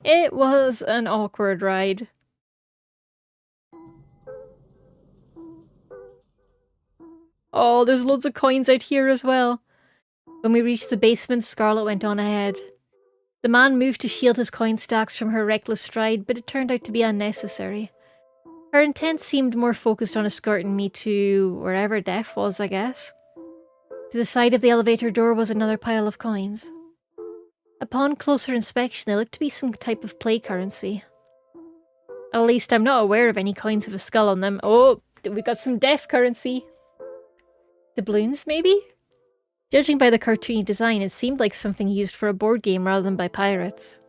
It was an awkward ride. Oh, there's loads of coins out here as well. When we reached the basement, Scarlet went on ahead. The man moved to shield his coin stacks from her reckless stride, but it turned out to be unnecessary. Her intent seemed more focused on escorting me to wherever Death was, I guess. To the side of the elevator door was another pile of coins. Upon closer inspection, they looked to be some type of play currency. At least I'm not aware of any coins with a skull on them. Oh, we got some Death currency. Doubloons, maybe? Judging by the cartoony design, it seemed like something used for a board game rather than by pirates.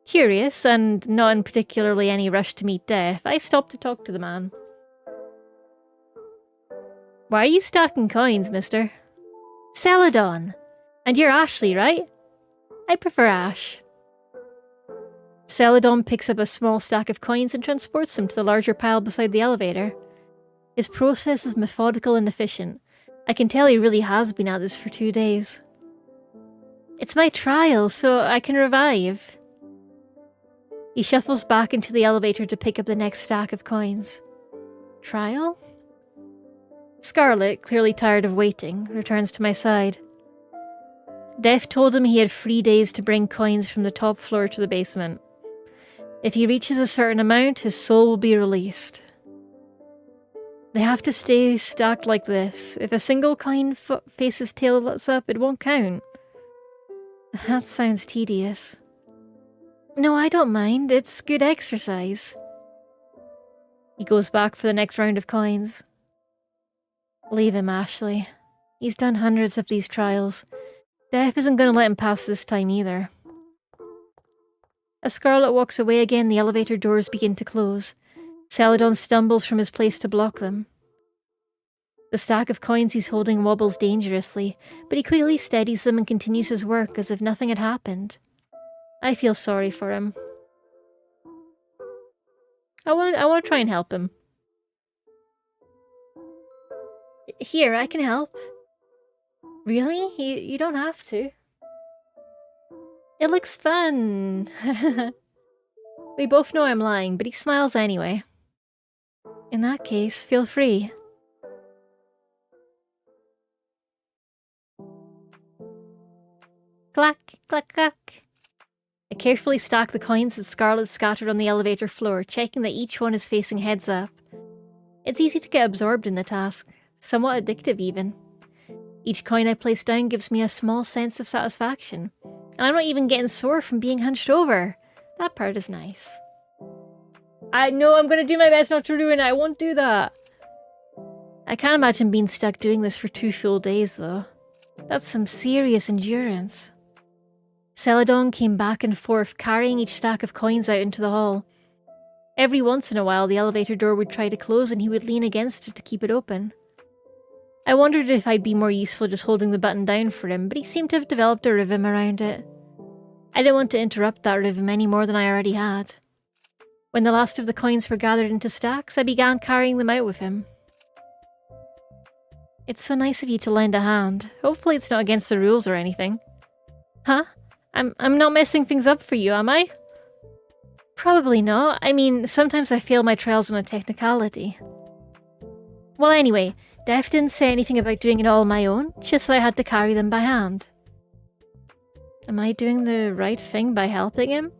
Curious, and not in particularly any rush to meet Death, I stopped to talk to the man. Why are you stacking coins, mister? Celadon! And you're Ashley, right? I prefer Ash. Celadon picks up a small stack of coins and transports them to the larger pile beside the elevator. His process is methodical and efficient. I can tell he really has been at this for 2 days. It's my trial, so I can revive. He shuffles back into the elevator to pick up the next stack of coins. Trial? Scarlet, clearly tired of waiting, returns to my side. Death told him he had 3 days to bring coins from the top floor to the basement. If he reaches a certain amount, his soul will be released. They have to stay stacked like this. If a single coin faces tails up, it won't count. That sounds tedious. No, I don't mind. It's good exercise. He goes back for the next round of coins. Leave him, Ashley. He's done hundreds of these trials. Death isn't going to let him pass this time either. As Scarlet walks away again, the elevator doors begin to close. Celadon stumbles from his place to block them. The stack of coins he's holding wobbles dangerously, but he quickly steadies them and continues his work as if nothing had happened. I feel sorry for him. I want to try and help him. Here, I can help. Really? You don't have to. It looks fun. We both know I'm lying, but he smiles anyway. In that case, feel free. Clack, clack, clack. I carefully stack the coins that Scarlet scattered on the elevator floor, checking that each one is facing heads up. It's easy to get absorbed in the task, somewhat addictive even. Each coin I place down gives me a small sense of satisfaction, and I'm not even getting sore from being hunched over. That part is nice. I know I'm gonna do my best not to ruin it, I won't do that. I can't imagine being stuck doing this for 2 full days though. That's some serious endurance. Celadon came back and forth, carrying each stack of coins out into the hall. Every once in a while, the elevator door would try to close and he would lean against it to keep it open. I wondered if I'd be more useful just holding the button down for him, but he seemed to have developed a rhythm around it. I didn't want to interrupt that rhythm any more than I already had. When the last of the coins were gathered into stacks, I began carrying them out with him. It's so nice of you to lend a hand. Hopefully it's not against the rules or anything. Huh? I'm not messing things up for you, am I? Probably not. I mean, sometimes I fail my trials on a technicality. Well, anyway, Def didn't say anything about doing it all on my own, just that I had to carry them by hand. Am I doing the right thing by helping him?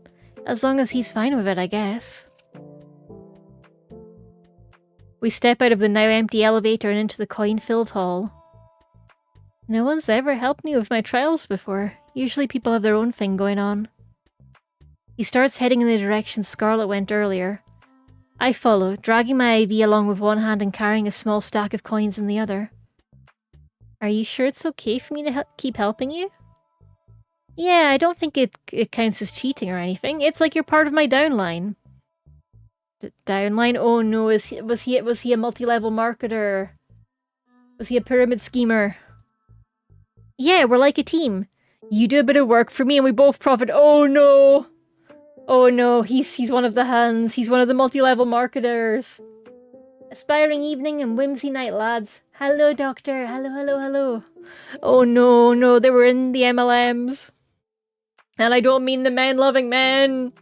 As long as he's fine with it, I guess. We step out of the now empty elevator and into the coin-filled hall. No one's ever helped me with my trials before. Usually people have their own thing going on. He starts heading in the direction Scarlet went earlier. I follow, dragging my IV along with one hand and carrying a small stack of coins in the other. Are you sure it's okay for me to keep helping you? Yeah, I don't think it counts as cheating or anything. It's like you're part of my downline. Downline? Oh no, was he a multi-level marketer? Was he a pyramid schemer? Yeah, we're like a team. You do a bit of work for me and we both profit. Oh no! Oh no, he's one of the hands. He's one of the multi-level marketers. Aspiring evening and whimsy night, lads. Hello, doctor. Hello, hello, hello. Oh no, no, they were in the MLMs. And I don't mean the men-loving men.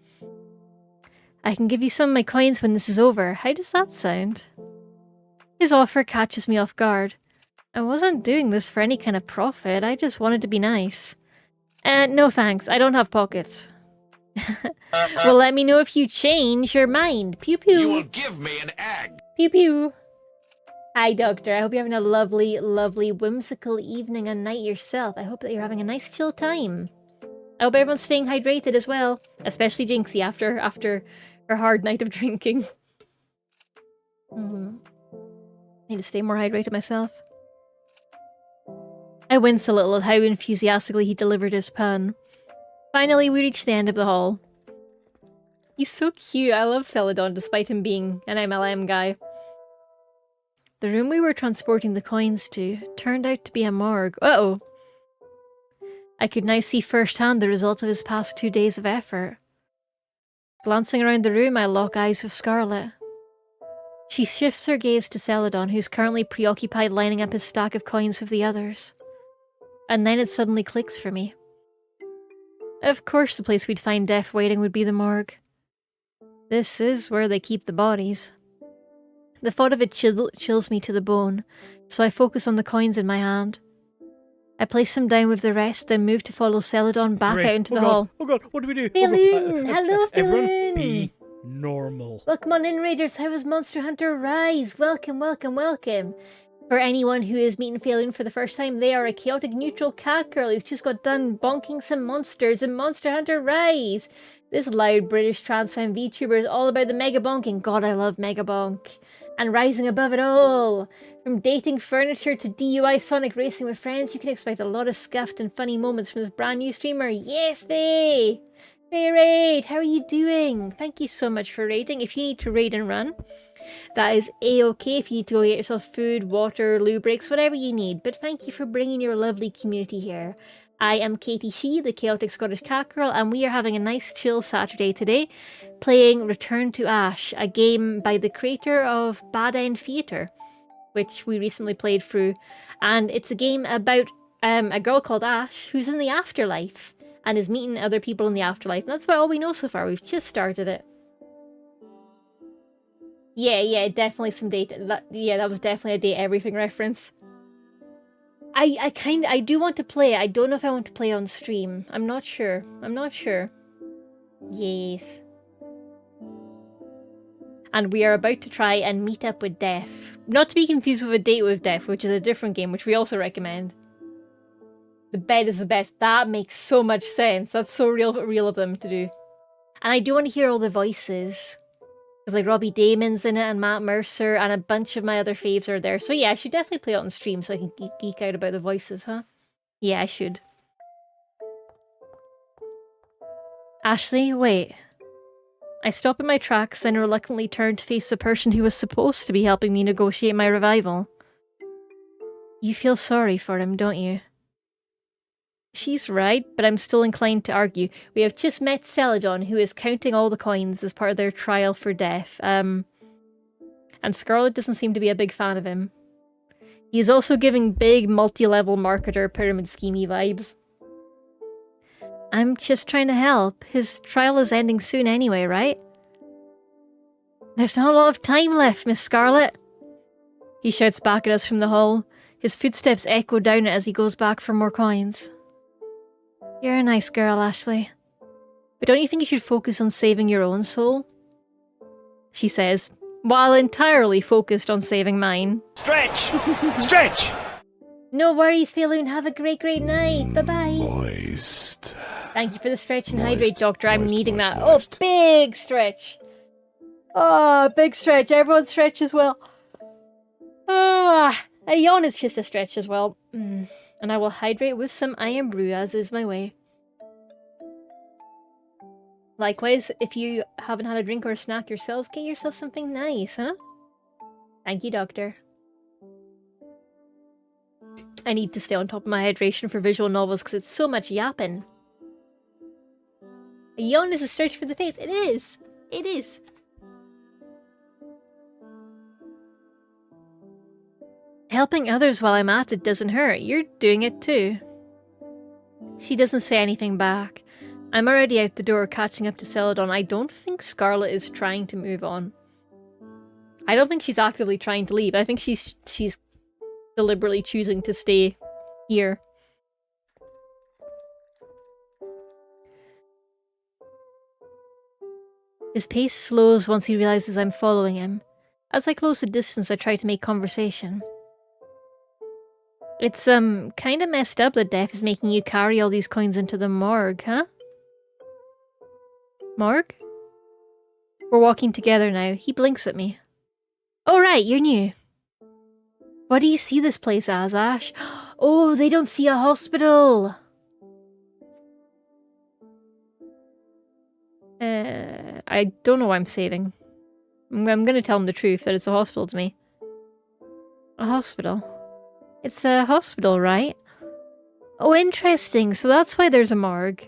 I can give you some of my coins when this is over. How does that sound? His offer catches me off guard. I wasn't doing this for any kind of profit. I just wanted to be nice. No thanks. I don't have pockets. Well, let me know if you change your mind. Pew pew. You will give me an egg. Pew pew. Hi, Doctor. I hope you're having a lovely, lovely, whimsical evening and night yourself. I hope that you're having a nice chill time. I hope everyone's staying hydrated as well. Especially Jinxie after her hard night of drinking. Need to stay more hydrated myself. I wince a little at how enthusiastically he delivered his pun. Finally, we reach the end of the hall. He's so cute. I love Celadon despite him being an MLM guy. The room we were transporting the coins to turned out to be a morgue. Uh-oh. I could now see firsthand the result of his past 2 days of effort. Glancing around the room, I lock eyes with Scarlet. She shifts her gaze to Celadon, who's currently preoccupied lining up his stack of coins with the others. And then it suddenly clicks for me. Of course the place we'd find Def waiting would be the morgue. This is where they keep the bodies. The thought of it chills me to the bone, so I focus on the coins in my hand. I place them down with the rest, then move to follow Celadon back out into the hall. Oh god, what do we do? Balloon! Hello, Everyone, Balloon! be normal. Welcome on in, Raiders. How was Monster Hunter Rise? Welcome, welcome, welcome. For anyone who is meeting Balloon for the first time, they are a chaotic neutral cat girl who's just got done bonking some monsters in Monster Hunter Rise. This loud British trans femme VTuber is all about the mega bonking. God, I love mega bonk. And rising above it all. From dating furniture to DUI Sonic racing with friends, you can expect a lot of scuffed and funny moments from this brand new streamer. Yes, Faye! Faye Raid, how are you doing? Thank you so much for raiding. If you need to raid and run, that is a-okay. If you need to go get yourself food, water, loo breaks, whatever you need. But thank you for bringing your lovely community here. I am Katie Shee, the Chaotic Scottish Cat Girl, and we are having a nice chill Saturday today, playing Return to Ash, a game by the creator of Bad End Theatre, which we recently played through. And it's a game about a girl called Ash who's in the afterlife and is meeting other people in the afterlife. And that's about all we know so far. We've just started it. Yeah, definitely some date. That was definitely a Date Everything reference. I do want to play it. I don't know if I want to play it on stream. I'm not sure. Yes. And we are about to try and meet up with Def. Not to be confused with A Date with Def, which is a different game, which we also recommend. The bed is the best. That makes so much sense. That's so real of them to do. And I do want to hear all the voices. Because like Robbie Damon's in it and Matt Mercer and a bunch of my other faves are there. So yeah, I should definitely play it on stream so I can geek out about the voices, huh? Yeah, I should. Ashley, wait. I stop in my tracks and reluctantly turn to face the person who was supposed to be helping me negotiate my revival. You feel sorry for him, don't you? She's right, but I'm still inclined to argue. We have just met Celadon, who is counting all the coins as part of their trial for death. And Scarlet doesn't seem to be a big fan of him. He's also giving big multi-level marketer pyramid schemey vibes. I'm just trying to help. His trial is ending soon anyway, right? There's not a lot of time left, Miss Scarlet. He shouts back at us from the hall. His footsteps echo down it as he goes back for more coins. You're a nice girl, Ashley. But don't you think you should focus on saving your own soul? She says, while entirely focused on saving mine. Stretch! Stretch! No worries, Philune. Have a great night. Bye-bye. Moist. Thank you for the stretch and Moist, hydrate, Doctor. I'm moist, needing moist, that. moist. Oh, big stretch. Oh, big stretch. Everyone stretch as well. Ah, a yawn is just a stretch as well. And I will hydrate with some iron brew, as is my way. Likewise, if you haven't had a drink or a snack yourselves, get yourself something nice, huh? Thank you, Doctor. I need to stay on top of my hydration for visual novels because it's so much yapping. A yawn is a stretch for the faith. It is. It is. Helping others while I'm at it doesn't hurt. You're doing it too. She doesn't say anything back. I'm already out the door catching up to Celadon. I don't think Scarlet is trying to move on. I don't think she's actively trying to leave. I think she's deliberately choosing to stay here. His pace slows once he realizes I'm following him. As I close the distance, I try to make conversation. It's, kinda messed up that death is making you carry all these coins into the morgue, huh? Morgue? We're walking together now. He blinks at me. Oh right, you're new. What do you see this place as, Ash? Oh, they don't see a hospital! I don't know why I'm saving. I'm gonna tell him the truth, that it's a hospital to me. A hospital? It's a hospital, right? Oh, interesting. So that's why there's a morgue.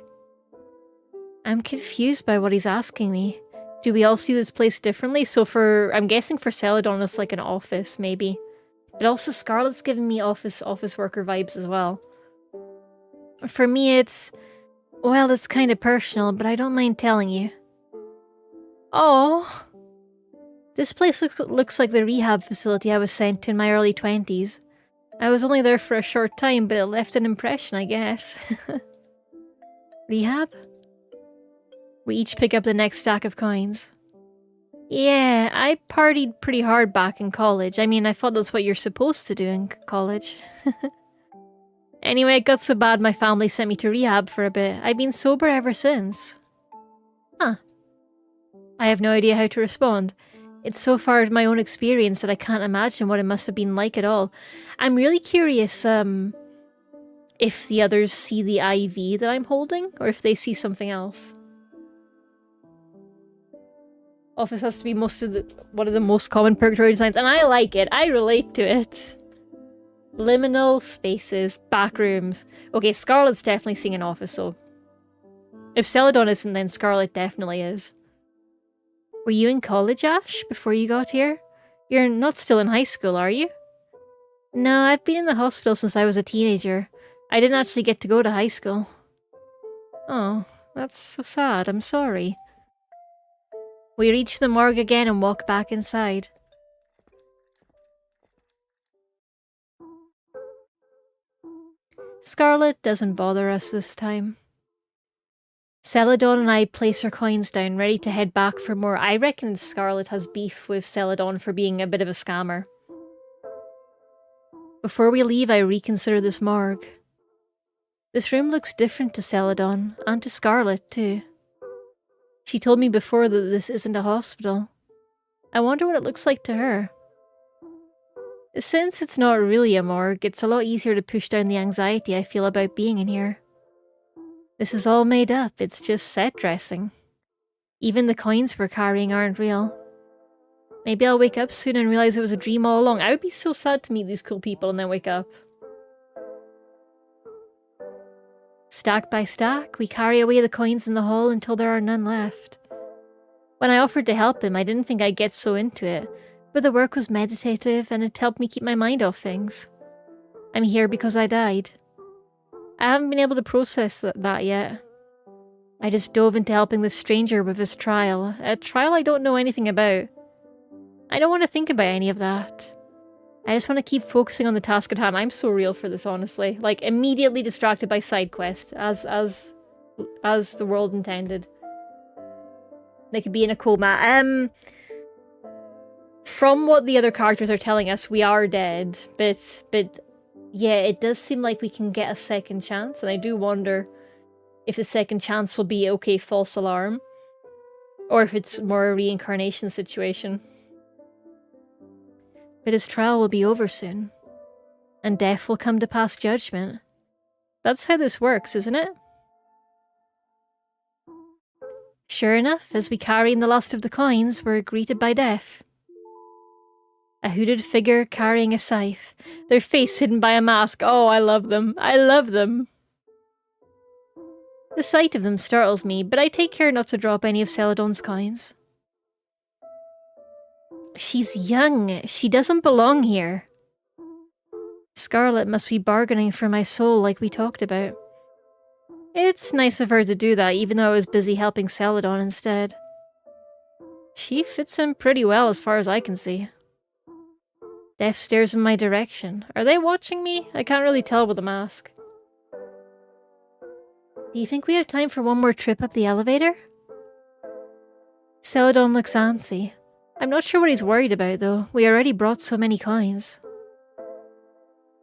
I'm confused by what he's asking me. Do we all see this place differently? So I'm guessing for Celadon it's like an office, maybe. But also Scarlet's giving me office worker vibes as well. For me well, it's kind of personal, but I don't mind telling you. Oh. This place looks like the rehab facility I was sent to in my early 20s. I was only there for a short time, but it left an impression, I guess. Rehab? We each pick up the next stack of coins. Yeah, I partied pretty hard back in college. I mean, I thought that's what you're supposed to do in college. Anyway, it got so bad my family sent me to rehab for a bit. I've been sober ever since. Huh. I have no idea how to respond. It's so far my own experience that I can't imagine what it must have been like at all. I'm really curious, if the others see the IV that I'm holding, or if they see something else. Office has to be one of the most common purgatory designs, and I like it. I relate to it. Liminal spaces, back rooms. Okay, Scarlet's definitely seeing an office, so... If Celadon isn't, then Scarlet definitely is. Were you in college, Ash, before you got here? You're not still in high school, are you? No, I've been in the hospital since I was a teenager. I didn't actually get to go to high school. Oh, that's so sad. I'm sorry. We reach the morgue again and walk back inside. Scarlet doesn't bother us this time. Celadon and I place our coins down, ready to head back for more. I reckon Scarlet has beef with Celadon for being a bit of a scammer. Before we leave, I reconsider this morgue. This room looks different to Celadon, and to Scarlet too. She told me before that this isn't a hospital. I wonder what it looks like to her. Since it's not really a morgue, it's a lot easier to push down the anxiety I feel about being in here. This is all made up, it's just set dressing. Even the coins we're carrying aren't real. Maybe I'll wake up soon and realize it was a dream all along. I would be so sad to meet these cool people and then wake up. Stack by stack, we carry away the coins in the hall until there are none left. When I offered to help him, I didn't think I'd get so into it, but the work was meditative and it helped me keep my mind off things. I'm here because I died. I haven't been able to process that yet. I just dove into helping this stranger with his trial, a trial I don't know anything about. I don't want to think about any of that. I just want to keep focusing on the task at hand. I'm so real for this, honestly. Like, immediately distracted by side quest, as the world intended. They could be in a coma. From what the other characters are telling us, we are dead, but yeah, it does seem like we can get a second chance, and I do wonder if the second chance will be, okay, false alarm, or if it's more a reincarnation situation. But his trial will be over soon, and death will come to pass judgment. That's how this works, isn't it? Sure enough, as we carry in the last of the coins, we're greeted by death. A hooded figure carrying a scythe, their face hidden by a mask. Oh, I love them. I love them. The sight of them startles me, but I take care not to drop any of Celadon's coins. She's young. She doesn't belong here. Scarlet must be bargaining for my soul like we talked about. It's nice of her to do that, even though I was busy helping Celadon instead. She fits in pretty well as far as I can see. Death stares in my direction. Are they watching me? I can't really tell with the mask. Do you think we have time for one more trip up the elevator? Celadon looks antsy. I'm not sure what he's worried about, though. We already brought so many coins.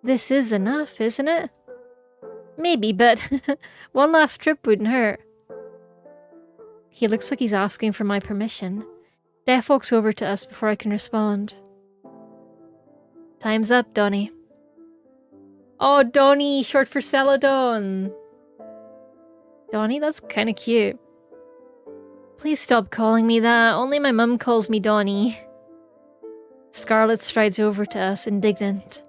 This is enough, isn't it? Maybe, but one last trip wouldn't hurt. He looks like he's asking for my permission. Death walks over to us before I can respond. Time's up, Donnie. Oh, Donnie, short for Celadon. Donnie, that's kinda cute. Please stop calling me that. Only my mum calls me Donnie. Scarlet strides over to us, indignant.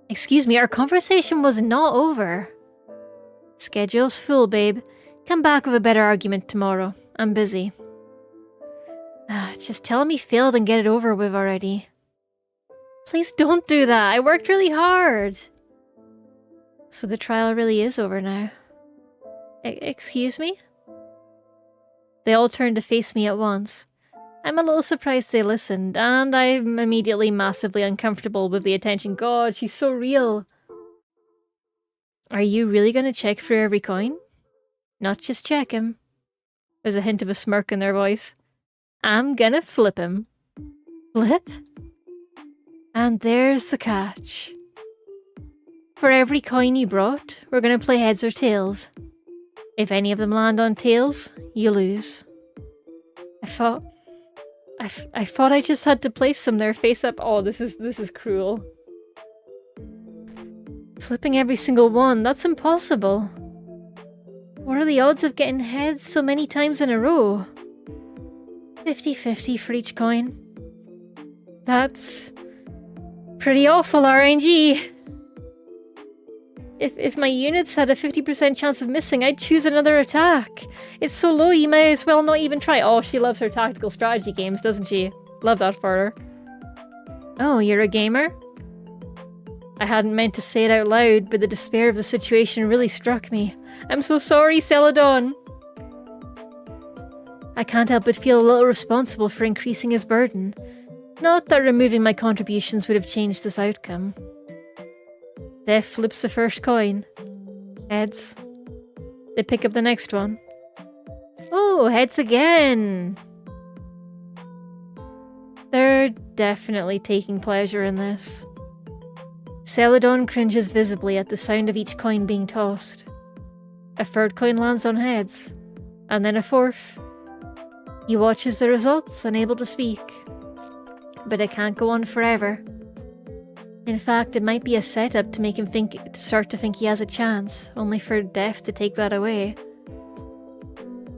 Excuse me, our conversation was not over. Schedule's full, babe. Come back with a better argument tomorrow. I'm busy. Just tell him he failed and get it over with already. Please don't do that. I worked really hard. So the trial really is over now. Excuse me? They all turned to face me at once. I'm a little surprised they listened, and I'm immediately massively uncomfortable with the attention. God, she's so real. Are you really going to check for every coin? Not just check him. There's a hint of a smirk in their voice. I'm gonna flip him. Flip? And there's the catch. For every coin you brought, we're gonna play heads or tails. If any of them land on tails, you lose. I thought I just had to place them there face up. Oh, this is cruel. Flipping every single one, that's impossible. What are the odds of getting heads so many times in a row? 50-50 for each coin. That's pretty awful RNG. If my units had a 50% chance of missing, I'd choose another attack. It's so low you may as well not even try. Oh, she loves her tactical strategy games, doesn't she? Love that for her. Oh, you're a gamer? I hadn't meant to say it out loud, but the despair of the situation really struck me. I'm so sorry, Celadon. I can't help but feel a little responsible for increasing his burden. Not that removing my contributions would have changed this outcome. Death flips the first coin. Heads. They pick up the next one. Oh, heads again! They're definitely taking pleasure in this. Celadon cringes visibly at the sound of each coin being tossed. A third coin lands on heads, and then a fourth. He watches the results, unable to speak. But it can't go on forever. In fact, it might be a setup to make him start to think he has a chance, only for Death to take that away.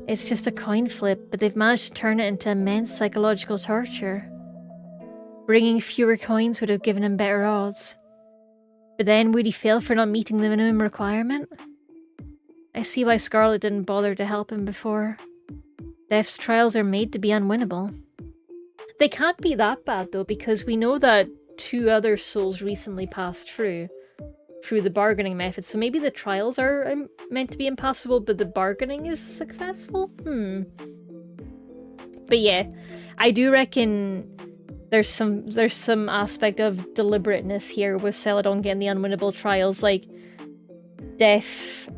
It's just a coin flip, but they've managed to turn it into immense psychological torture. Bringing fewer coins would have given him better odds. But then would he fail for not meeting the minimum requirement? I see why Scarlet didn't bother to help him before. Death's trials are made to be unwinnable. They can't be that bad though, because we know that 2 other souls recently passed through the bargaining method, so maybe the trials are meant to be impossible, but the bargaining is successful? But yeah, I do reckon there's some aspect of deliberateness here with Celadon getting the unwinnable trials. Like, Death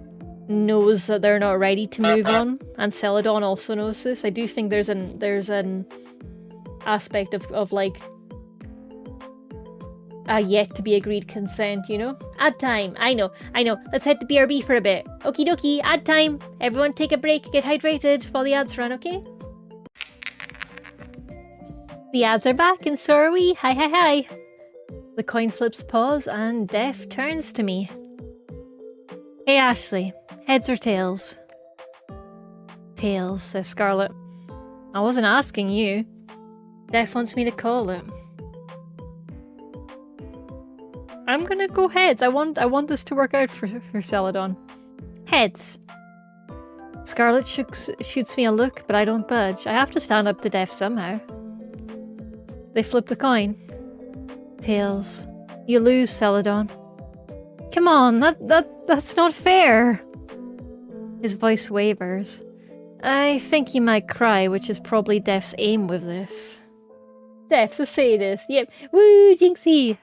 knows that they're not ready to move on, and Celadon also knows this. I do think there's an aspect of like a yet to be agreed consent, you know? Ad time. I know. Let's head to BRB for a bit. Okie dokie, ad time. Everyone take a break, get hydrated while the ads run, okay? The ads are back and so are we. Hi. The coin flips pause and Death turns to me. Hey Ashley, heads or tails? Tails, says Scarlet. I wasn't asking you. Death wants me to call it. I'm gonna go heads. I want this to work out for Celadon. Heads. Scarlet shoots me a look, but I don't budge. I have to stand up to Death somehow. They flip the coin. Tails. You lose, Celadon. Come on, that's not fair. His voice wavers. I think you might cry, which is probably Death's aim with this. Death's a sadist. Yep. Woo, Jinxie!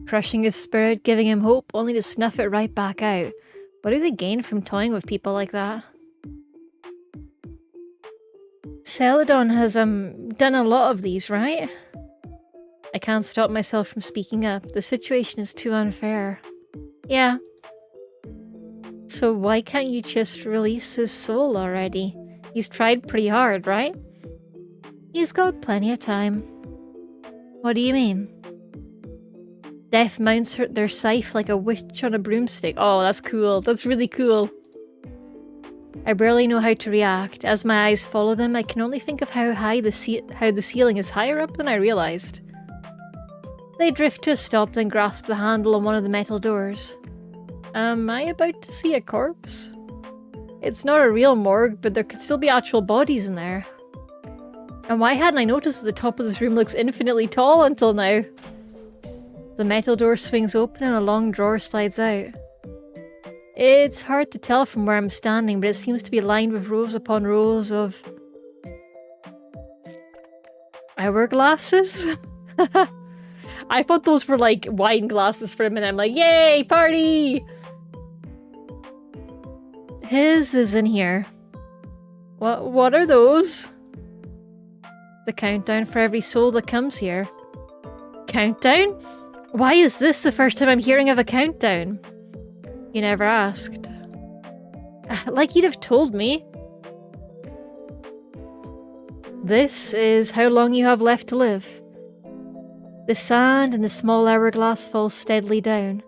Crushing his spirit, giving him hope, only to snuff it right back out. What do they gain from toying with people like that? Celadon has, done a lot of these, right? I can't stop myself from speaking up. The situation is too unfair. Yeah. So why can't you just release his soul already? He's tried pretty hard, right? He's got plenty of time. What do you mean? Death mounts their scythe like a witch on a broomstick. Oh, that's cool. That's really cool. I barely know how to react. As my eyes follow them, I can only think of how the ceiling is higher up than I realized. They drift to a stop, then grasp the handle on one of the metal doors. Am I about to see a corpse? It's not a real morgue, but there could still be actual bodies in there. And why hadn't I noticed that the top of this room looks infinitely tall until now? The metal door swings open and a long drawer slides out. It's hard to tell from where I'm standing, but it seems to be lined with rows upon rows of hourglasses? I thought those were like wine glasses for a minute. I'm like, yay, party! His is in here. What are those? The countdown for every soul that comes here. Countdown? Why is this the first time I'm hearing of a countdown? You never asked. Like you'd have told me. This is how long you have left to live. The sand in the small hourglass falls steadily down.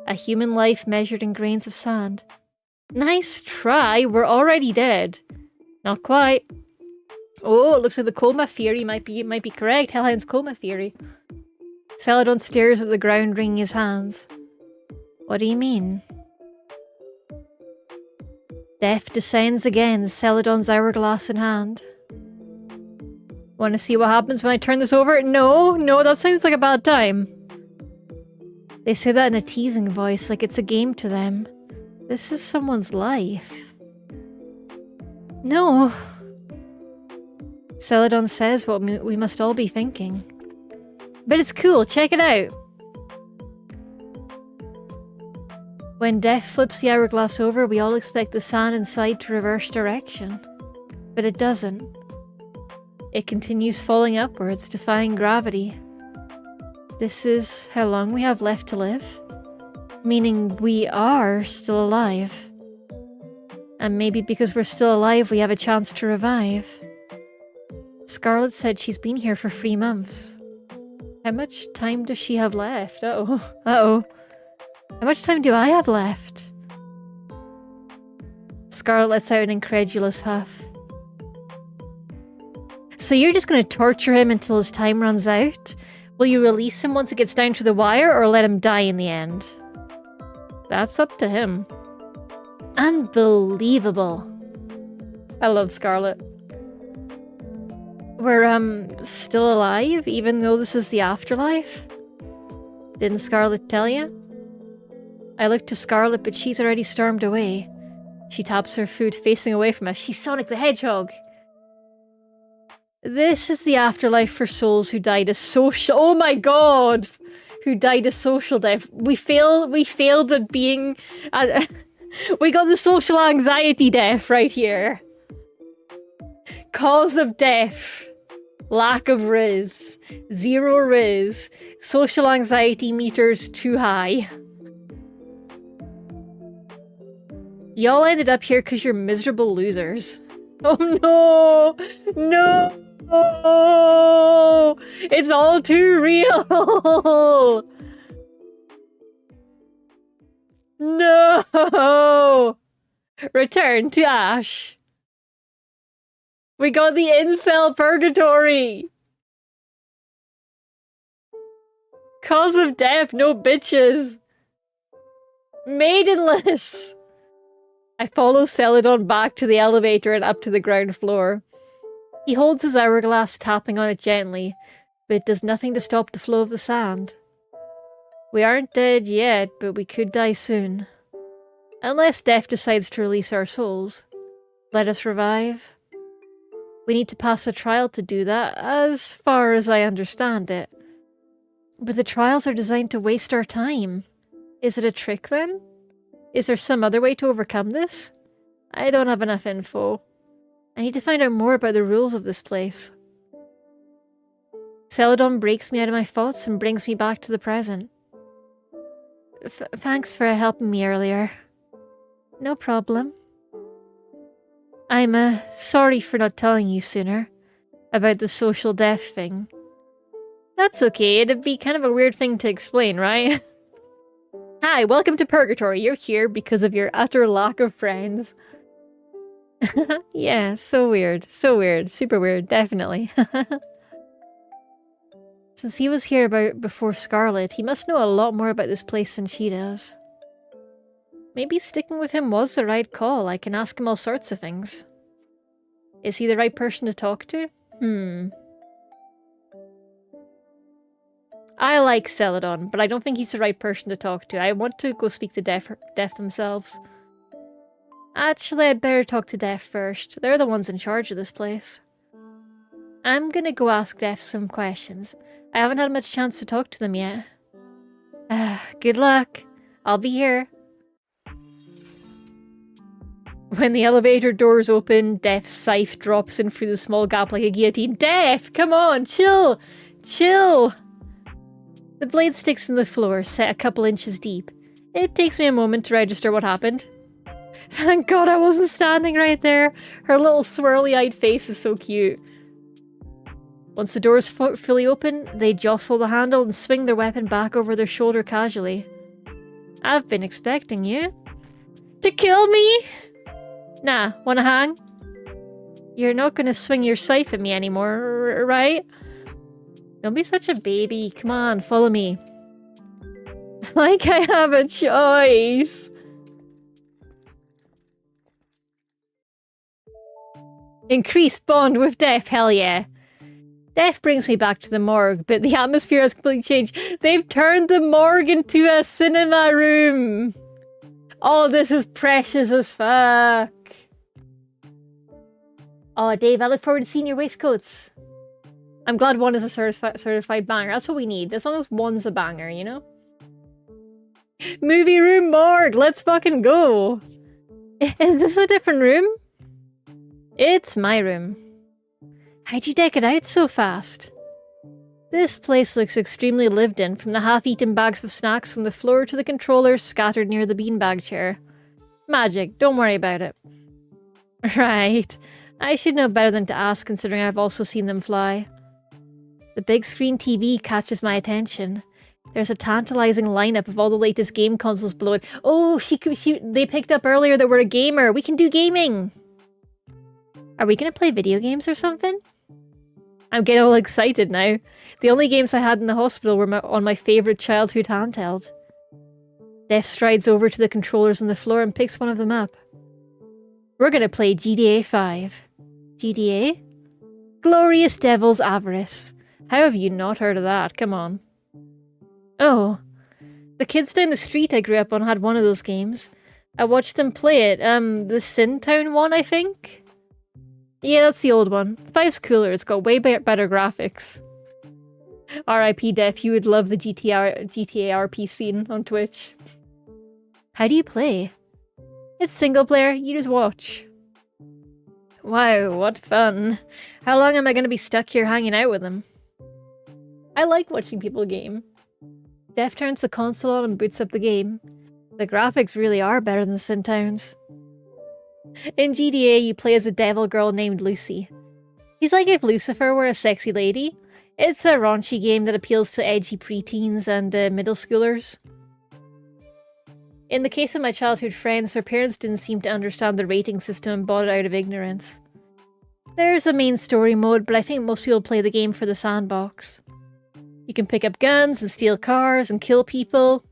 A human life measured in grains of sand. Nice try, we're already dead. Not quite. Oh, it looks like the coma theory might be correct. Hellhound's coma theory. Celadon stares at the ground, wringing his hands. What do you mean? Death descends again, Celadon's hourglass in hand. Want to see what happens when I turn this over? No, that sounds like a bad time. They say that in a teasing voice, like it's a game to them. This is someone's life. No. Celadon says what we must all be thinking. But it's cool, check it out! When Death flips the hourglass over, we all expect the sand inside to reverse direction. But it doesn't. It continues falling upwards, defying gravity. This is how long we have left to live? Meaning we are still alive. And maybe because we're still alive, we have a chance to revive. Scarlet said she's been here for 3 months. How much time does she have left? Uh-oh. How much time do I have left? Scarlet lets out an incredulous huff. So you're just going to torture him until his time runs out? Will you release him once it gets down to the wire, or let him die in the end? That's up to him. Unbelievable. I love Scarlet. We're, still alive, even though this is the afterlife? Didn't Scarlet tell you? I look to Scarlet, but she's already stormed away. She taps her foot, facing away from us. She's Sonic the Hedgehog. This is the afterlife for souls who died a social— oh my god! Who died a social death. We failed at being— we got the social anxiety death right here. Cause of death. Lack of riz. 0 riz. Social anxiety meters too high. Y'all ended up here because you're miserable losers. Oh no! No! It's all too real! No! Return to Ash. We got the incel purgatory! Cause of death, no bitches! Maidenless! I follow Celadon back to the elevator and up to the ground floor. He holds his hourglass, tapping on it gently, but it does nothing to stop the flow of the sand. We aren't dead yet, but we could die soon. Unless death decides to release our souls. Let us revive. We need to pass a trial to do that, as far as I understand it. But the trials are designed to waste our time. Is it a trick then? Is there some other way to overcome this? I don't have enough info. I need to find out more about the rules of this place. Celadon breaks me out of my thoughts and brings me back to the present. Thanks for helping me earlier. No problem. I'm, sorry for not telling you sooner about the social death thing. That's okay, it'd be kind of a weird thing to explain, right? Hi, welcome to Purgatory. You're here because of your utter lack of friends. Yeah, so weird. So weird. Super weird, definitely. Since he was here before Scarlet, he must know a lot more about this place than she does. Maybe sticking with him was the right call. I can ask him all sorts of things. Is he the right person to talk to? I like Celadon, but I don't think he's the right person to talk to. I want to go speak to Death themselves. Actually, I'd better talk to Death first. They're the ones in charge of this place. I'm gonna go ask Death some questions. I haven't had much chance to talk to them yet. Good luck. I'll be here. When the elevator doors open, Death's scythe drops in through the small gap like a guillotine. Death! Come on! Chill! Chill! The blade sticks in the floor, set a couple inches deep. It takes me a moment to register what happened. Thank God I wasn't standing right there. Her little swirly-eyed face is so cute. Once the doors fully open, they jostle the handle and swing their weapon back over their shoulder casually. I've been expecting you. To kill me? Nah, wanna hang? You're not gonna swing your scythe at me anymore, right? Don't be such a baby. Come on, follow me. Like I have a choice. Increased bond with Death, hell yeah. Death brings me back to the morgue, but the atmosphere has completely changed. They've turned the morgue into a cinema room. Oh, this is precious as fuck. Oh, Dave, I look forward to seeing your waistcoats. I'm glad one is a certified banger. That's what we need. As long as one's a banger, you know? Movie room morgue! Let's fucking go! Is this a different room? It's my room. How'd you deck it out so fast? This place looks extremely lived in, from the half-eaten bags of snacks on the floor to the controllers scattered near the beanbag chair. Magic, don't worry about it. Right. I should know better than to ask, considering I've also seen them fly. The big screen TV catches my attention. There's a tantalizing lineup of all the latest game consoles below it. Oh, they picked up earlier that we're a gamer. We can do gaming. Are we gonna play video games or something? I'm getting all excited now. The only games I had in the hospital were on my favourite childhood handheld. Def strides over to the controllers on the floor and picks one of them up. We're gonna play GTA 5. GTA? Glorious Devil's Avarice. How have you not heard of that? Come on. Oh. The kids down the street I grew up on had one of those games. I watched them play it. The Sintown one, I think? Yeah, that's the old one. 5's cooler. It's got way better graphics. R.I.P. Def, you would love the GTA RP scene on Twitch. How do you play? It's single player. You just watch. Wow, what fun. How long am I going to be stuck here hanging out with them? I like watching people game. Def turns the console on and boots up the game. The graphics really are better than Sintowns. In GTA, you play as a devil girl named Lucy. He's like if Lucifer were a sexy lady. It's a raunchy game that appeals to edgy preteens and middle schoolers. In the case of my childhood friends, their parents didn't seem to understand the rating system and bought it out of ignorance. There's a main story mode, but I think most people play the game for the sandbox. You can pick up guns and steal cars and kill people.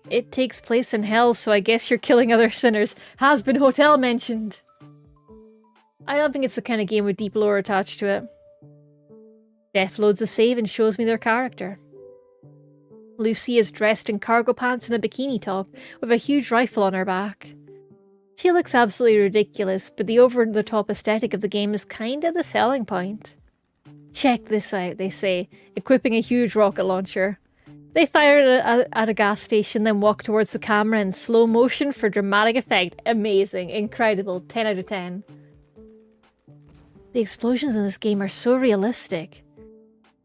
It takes place in hell, so I guess you're killing other sinners. Has been hotel mentioned. I don't think it's the kind of game with deep lore attached to it. Def loads a save and shows me their character. Lucy is dressed in cargo pants and a bikini top, with a huge rifle on her back. She looks absolutely ridiculous, but the over-the-top aesthetic of the game is kinda the selling point. Check this out, they say, equipping a huge rocket launcher. They fire it at a gas station, then walk towards the camera in slow motion for dramatic effect. Amazing, incredible, 10 out of 10. The explosions in this game are so realistic.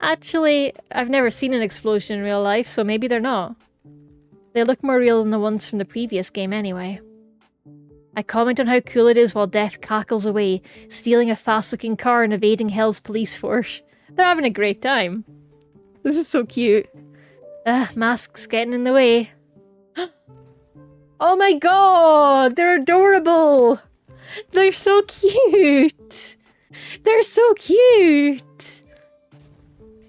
Actually, I've never seen an explosion in real life, so maybe they're not. They look more real than the ones from the previous game anyway. I comment on how cool it is while Def cackles away, stealing a fast-looking car and evading Hell's police force. They're having a great time. This is so cute. Mask's getting in the way. Oh my god! They're adorable! They're so cute! They're so cute!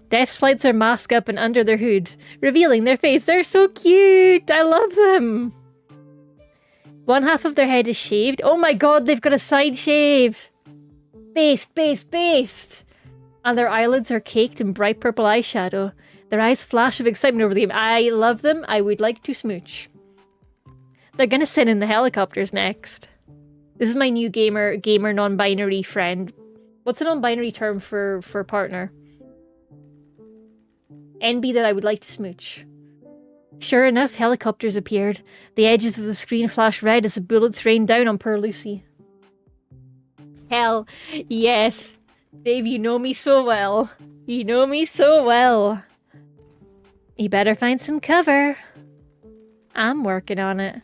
Def slides their mask up and under their hood, revealing their face. They're so cute! I love them! One half of their head is shaved. Oh my god, they've got a side shave! Based, based, based! And their eyelids are caked in bright purple eyeshadow. Their eyes flash of excitement over the game. I love them. I would like to smooch. They're gonna send in the helicopters next. This is my new gamer non-binary friend. What's a non-binary term for partner? NB that I would like to smooch. Sure enough, helicopters appeared. The edges of the screen flash red as the bullets rain down on poor Lucy. Hell, yes. Dave, you know me so well. You know me so well. You better find some cover. I'm working on it.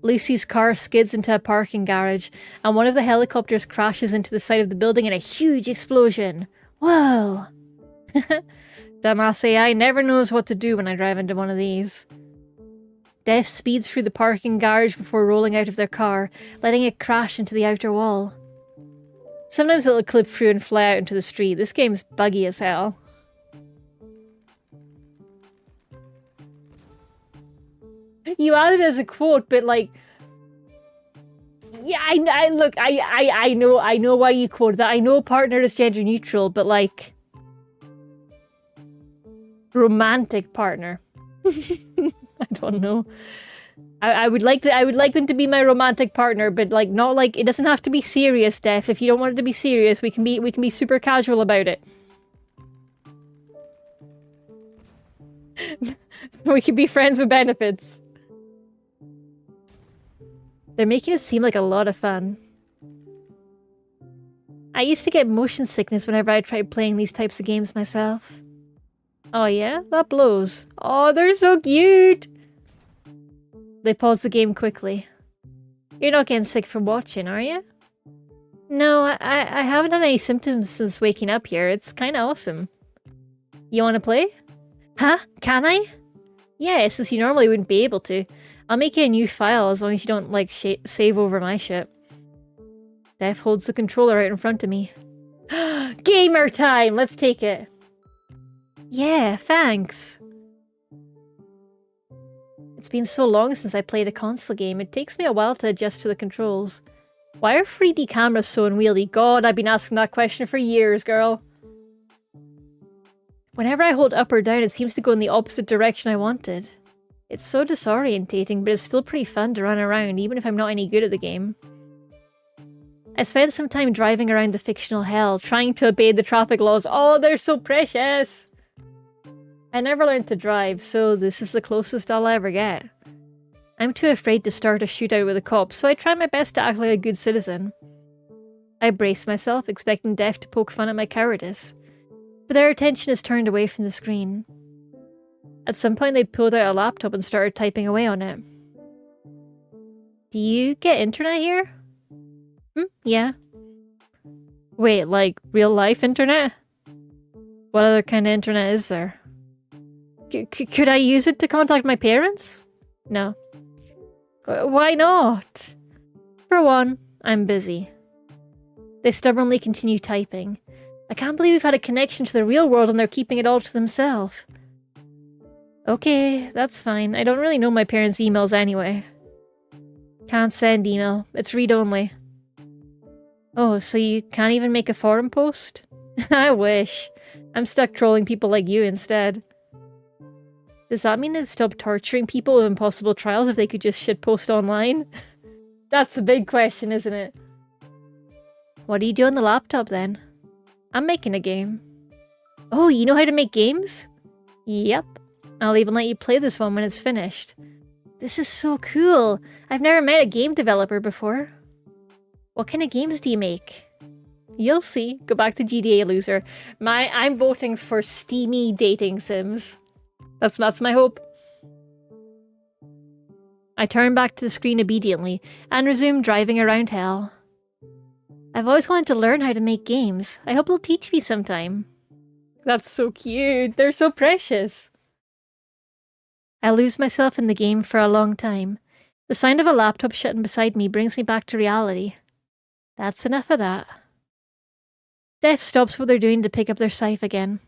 Lucy's car skids into a parking garage, and one of the helicopters crashes into the side of the building in a huge explosion. Whoa! Dumbass AI never knows what to do when I drive into one of these. Def speeds through the parking garage before rolling out of their car, letting it crash into the outer wall. Sometimes it'll clip through and fly out into the street. This game's buggy as hell. You added it as a quote, but like, yeah, I know why you quoted that. I know partner is gender neutral, but like, romantic partner. I don't know. I would like them to be my romantic partner, but like not like it doesn't have to be serious, Def. If you don't want it to be serious, we can be super casual about it. We can be friends with benefits. They're making it seem like a lot of fun. I used to get motion sickness whenever I tried playing these types of games myself. Oh yeah? That blows. Oh, they're so cute! They pause the game quickly. You're not getting sick from watching, are you? No, I haven't had any symptoms since waking up here. It's kinda awesome. You wanna play? Huh? Can I? Yeah, since you normally wouldn't be able to. I'll make you a new file as long as you don't, like, save over my shit. Def holds the controller right in front of me. Gamer time! Let's take it. Yeah, thanks. It's been so long since I played a console game, it takes me a while to adjust to the controls. Why are 3D cameras so unwieldy? God, I've been asking that question for years, girl. Whenever I hold up or down, it seems to go in the opposite direction I wanted. It's so disorientating, but it's still pretty fun to run around, even if I'm not any good at the game. I spent some time driving around the fictional hell, trying to obey the traffic laws. Oh, they're so precious! I never learned to drive, so this is the closest I'll ever get. I'm too afraid to start a shootout with the cops, so I try my best to act like a good citizen. I brace myself, expecting Def to poke fun at my cowardice, but their attention is turned away from the screen. At some point, they pulled out a laptop and started typing away on it. Do you get internet here? Yeah. Wait, like real life internet? What other kind of internet is there? Could I use it to contact my parents? No. Why not? For one, I'm busy. They stubbornly continue typing. I can't believe we've had a connection to the real world and they're keeping it all to themselves. Okay, that's fine. I don't really know my parents' emails anyway. Can't send email. It's read-only. Oh, so you can't even make a forum post? I wish. I'm stuck trolling people like you instead. Does that mean they'd stop torturing people with impossible trials if they could just shitpost online? That's the big question, isn't it? What do you do on the laptop then? I'm making a game. Oh, you know how to make games? Yep. I'll even let you play this one when it's finished. This is so cool. I've never met a game developer before. What kind of games do you make? You'll see. Go back to GTA, loser. I'm voting for steamy dating sims. That's my hope. I turn back to the screen obediently and resume driving around hell. I've always wanted to learn how to make games. I hope they'll teach me sometime. That's so cute. They're so precious. I lose myself in the game for a long time. The sound of a laptop shutting beside me brings me back to reality. That's enough of that. Def stops what they're doing to pick up their scythe again.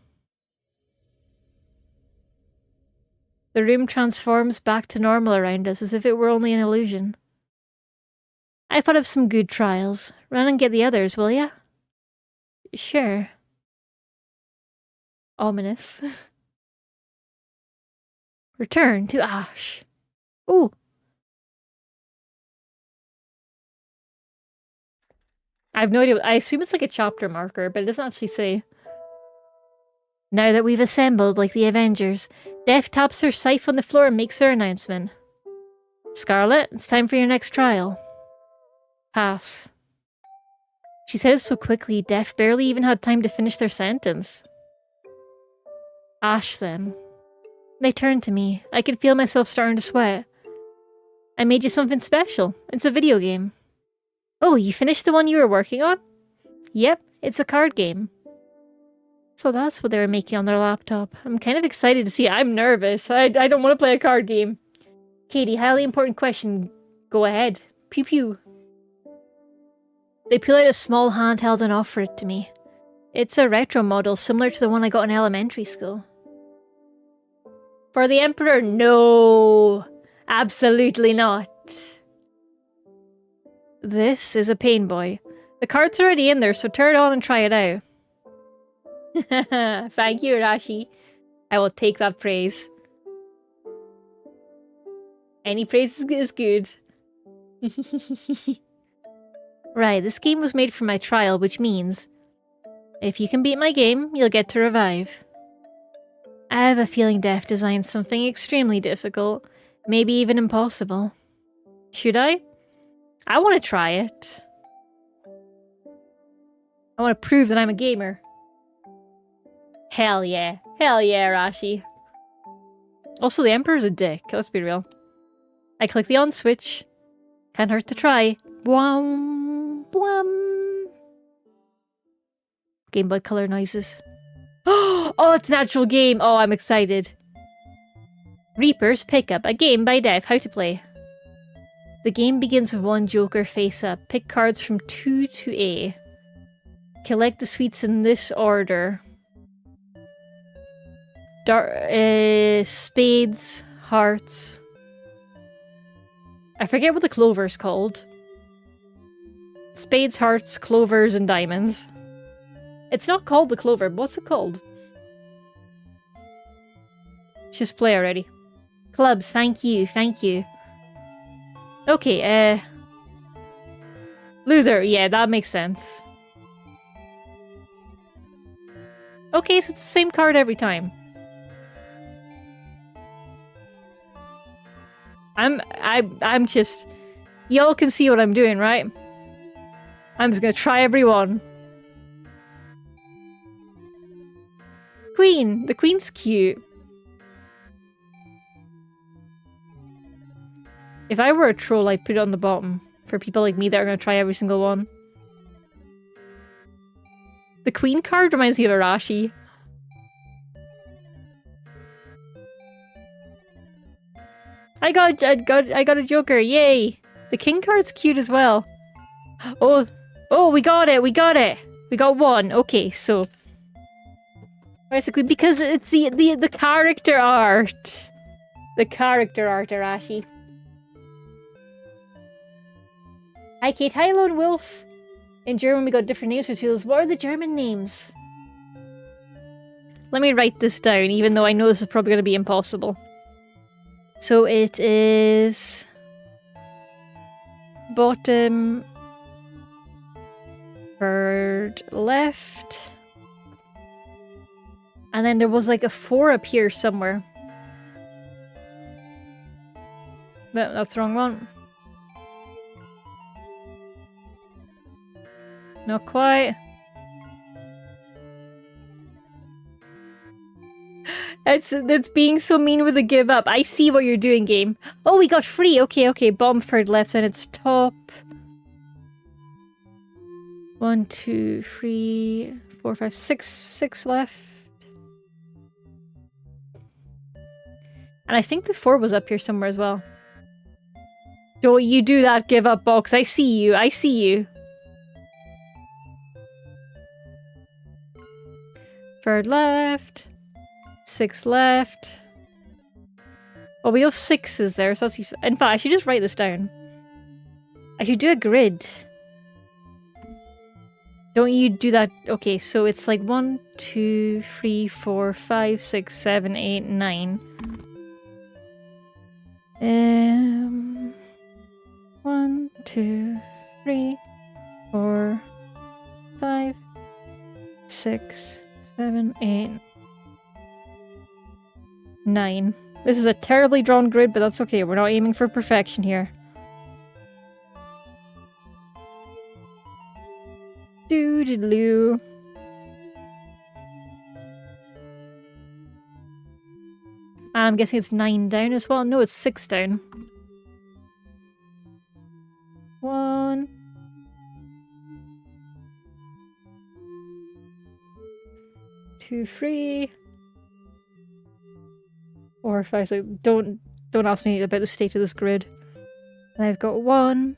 The room transforms back to normal around us as if it were only an illusion. I thought of some good trials. Run and get the others, will ya? Sure. Ominous. Return to Ash. Ooh. I have no idea. I assume it's like a chapter marker, but it doesn't actually say. Now that we've assembled like the Avengers, Def taps her scythe on the floor and makes her announcement. Scarlet, it's time for your next trial. Pass. She said it so quickly, Def barely even had time to finish their sentence. Ash, then. They turned to me. I could feel myself starting to sweat. I made you something special. It's a video game. Oh, you finished the one you were working on? Yep, it's a card game. So that's what they were making on their laptop. I'm kind of excited to see it. I'm nervous. I don't want to play a card game. Katie, highly important question. Go ahead. Pew pew. They pull out a small handheld and offer it to me. It's a retro model similar to the one I got in elementary school. For the Emperor? No. Absolutely not. This is a Pain Boy. The card's already in there, so turn it on and try it out. Thank you, Rashi. I will take that praise. Any praise is good. Right, this game was made for my trial, which means if you can beat my game, you'll get to revive. I have a feeling Def designed something extremely difficult, maybe even impossible. Should I? I want to try it. I want to prove that I'm a gamer. Hell yeah. Hell yeah, Rashi. Also, the Emperor's a dick, let's be real. I click the on switch. Can't hurt to try. Bwam, bwam. Game Boy Color noises. Oh, it's an actual game. Oh, I'm excited. Reaper's Pickup, a game by Dev. How to play. The game begins with one Joker face up. Pick cards from 2 to A. Collect the sweets in this order. Spades, hearts, I forget what the clover's called. Spades, hearts, clovers, and diamonds. It's not called the clover. What's it called? Just play already. Clubs, thank you, thank you. Okay, loser, yeah, that makes sense. Okay, so it's the same card every time. I'm just... Y'all can see what I'm doing, right? I'm just gonna try every one. Queen! The queen's cute. If I were a troll, I'd put it on the bottom. For people like me that are gonna try every single one. The queen card reminds me of Arashi. I got a joker, yay! The king card's cute as well. Oh, we got it, we got it! We got one, okay, so... Basically, because it's the character art. The character art, Arashi. Hi, Kate. Hi, Lone Wolf. In German, we got different names for tools. What are the German names? Let me write this down, even though I know this is probably going to be impossible. So it is... Bottom... Third left... And then there was like a 4 up here somewhere. But that's the wrong one. Not quite. It's being so mean with the give up. I see what you're doing, game. Oh, we got 3. Okay. Bottom third left and it's top. 1, 2, 3, 4, 5, 6. 6 left. And I think the 4 was up here somewhere as well. Don't you do that give up box. I see you. I see you. Third left. 6 left. Oh, we have 6s there, so that's useful. In fact, I should just write this down. I should do a grid. Don't you do that? Okay, so it's like 1, 2, 3, 4, 5, 6, 7, 8, 9. 1, 2, 3, 4, 5, 6, 7, 8, 9. This is a terribly drawn grid, but that's okay. We're not aiming for perfection here. Doo-doo-doo. I'm guessing it's 9 down as well. No, it's 6 down. 1. 2, 3. 4, 5, 6. Don't ask me about the state of this grid. And I've got 1.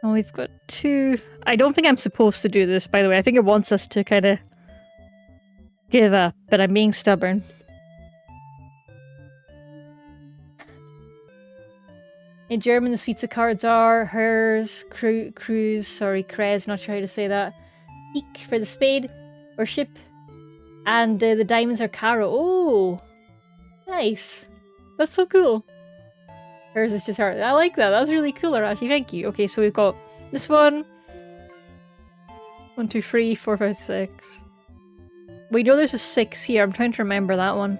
And we've got 2. I don't think I'm supposed to do this, by the way. I think it wants us to kind of give up, but I'm being stubborn. In German, the suites of cards are hers, Krez, not sure how to say that. Eek for the spade, or ship. And the diamonds are Caro. Oh! Nice. That's so cool. Hers is just hard. I like that. That's really cool, Arashi. Thank you. Okay, so we've got this one. 1, 2, 3, 4, 5, 6. We know there's a 6 here. I'm trying to remember that one.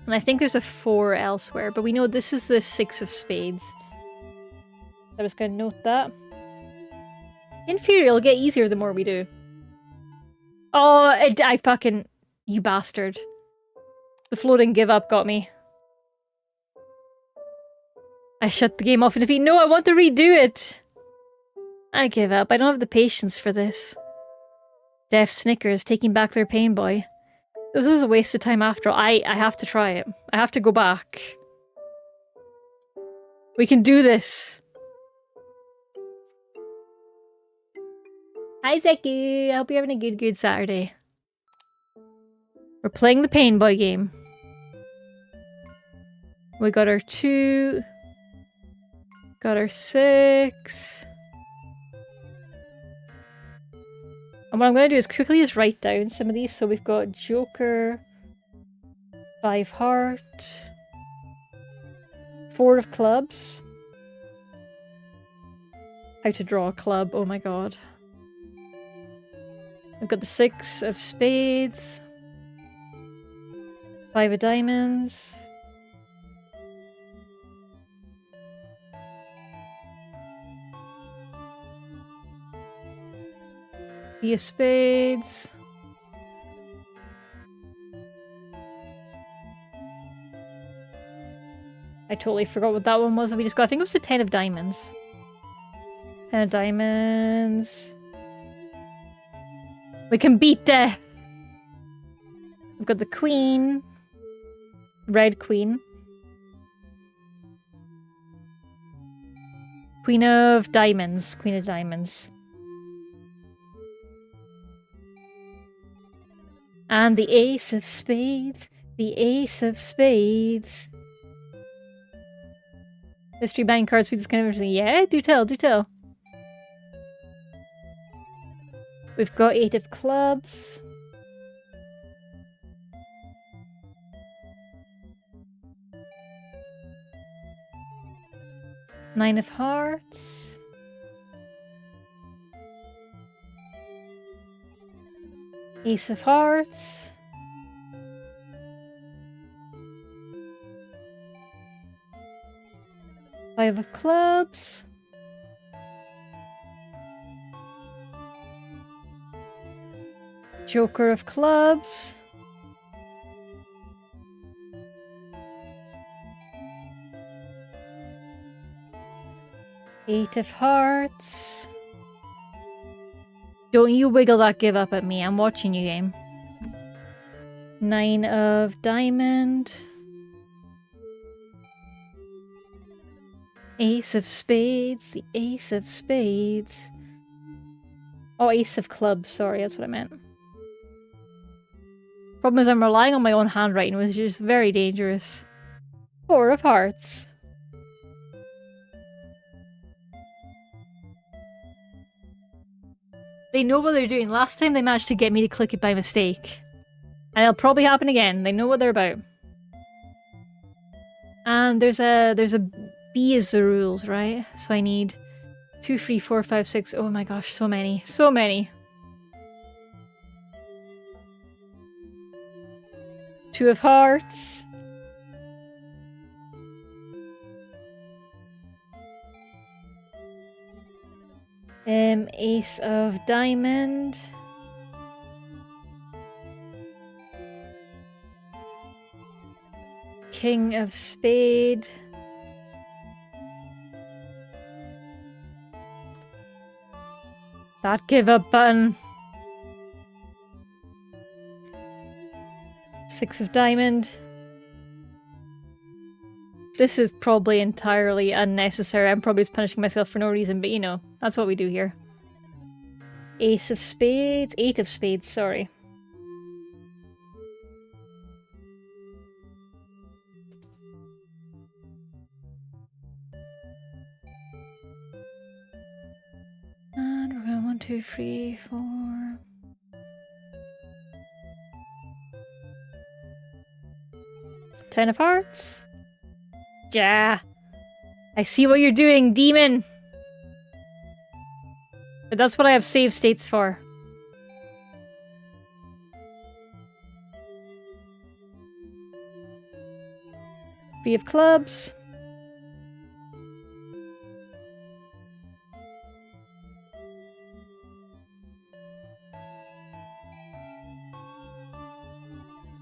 And I think there's a 4 elsewhere, but we know this is the 6 of spades. I was going to note that. In theory, it'll get easier the more we do. Oh, I fucking... You bastard. The floating give up got me. I shut the game off in defeat. No, I want to redo it! I give up. I don't have the patience for this. Deaf Snickers taking back their Pain Boy. This was a waste of time after all. I have to try it. I have to go back. We can do this. Hi, Zeku. I hope you're having a good Saturday. We're playing the Pain Boy game. We got our 2. Got our 6. And what I'm going to do is quickly just write down some of these. So we've got Joker, 5 heart, 4 of clubs. How to draw a club, oh my god. We've got the 6 of spades, 5 of diamonds, B of spades, I totally forgot what that one was that we just got. I think it was the 10 of diamonds. 10 of diamonds. We can beat death! We've got the queen. Red queen. Queen of diamonds. Queen of diamonds. And the ace of spades. The ace of spades. Mystery buying cards for this kind of interesting. Yeah, do tell, do tell. We've got 8 of clubs. Nine of hearts. Ace of hearts. Five of clubs. Joker of clubs. Eight of hearts. Don't you wiggle that give up at me. I'm watching you, game. 9 of diamond. Ace of spades. The ace of spades. Oh, ace of clubs. Sorry, that's what I meant. Problem is I'm relying on my own handwriting, which is just very dangerous. 4 of hearts. They know what they're doing. Last time they managed to get me to click it by mistake. And it'll probably happen again. They know what they're about. And there's a B is the rules, right? So I need 2, 3, 4, 5, 6. Oh my gosh, so many. So many. 2 of hearts. Ace of diamond. King of spade. That give up button. 6 of diamond. This is probably entirely unnecessary. I'm probably just punishing myself for no reason, but you know, that's what we do here. Ace of spades. 8 of spades, sorry. And we're going 1, 2, 3, 4. Ten of hearts. Yeah. I see what you're doing, demon. But that's what I have save states for. Three of clubs.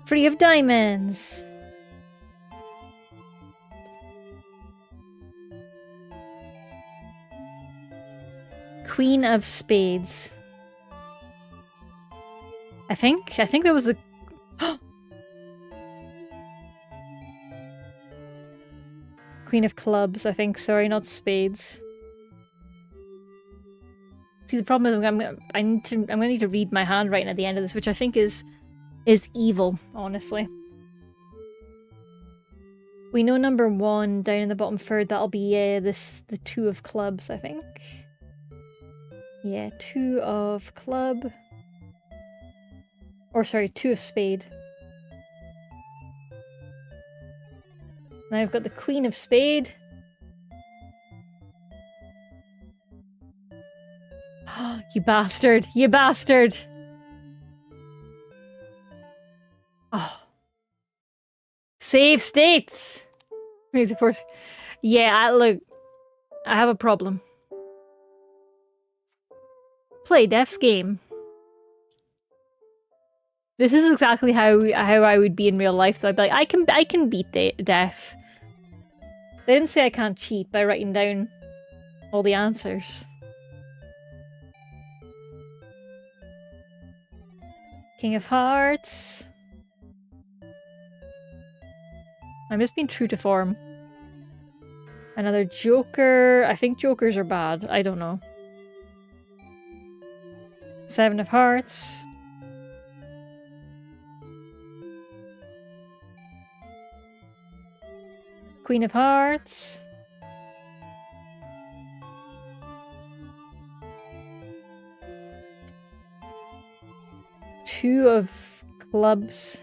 Three of diamonds. Queen of spades. I think there was a... Queen of clubs, I think. Sorry, not spades. See, the problem is I'm gonna need to read my handwriting at the end of this, which I think is is evil, honestly. We know number 1 down in the bottom third. That'll be the 2 of clubs, I think. Yeah, 2 of club. Or sorry, 2 of spade. Now I've got the queen of spade. You bastard! You bastard! Oh. Save states! Of course. Yeah, look. I have a problem. Play Def's game. This is exactly how I would be in real life, so I'd be like, I can beat Def. They didn't say I can't cheat by writing down all the answers. King of Hearts. I'm just being true to form. Another Joker. I think Jokers are bad. I don't know. 7 of Hearts. Queen of Hearts. Two of clubs.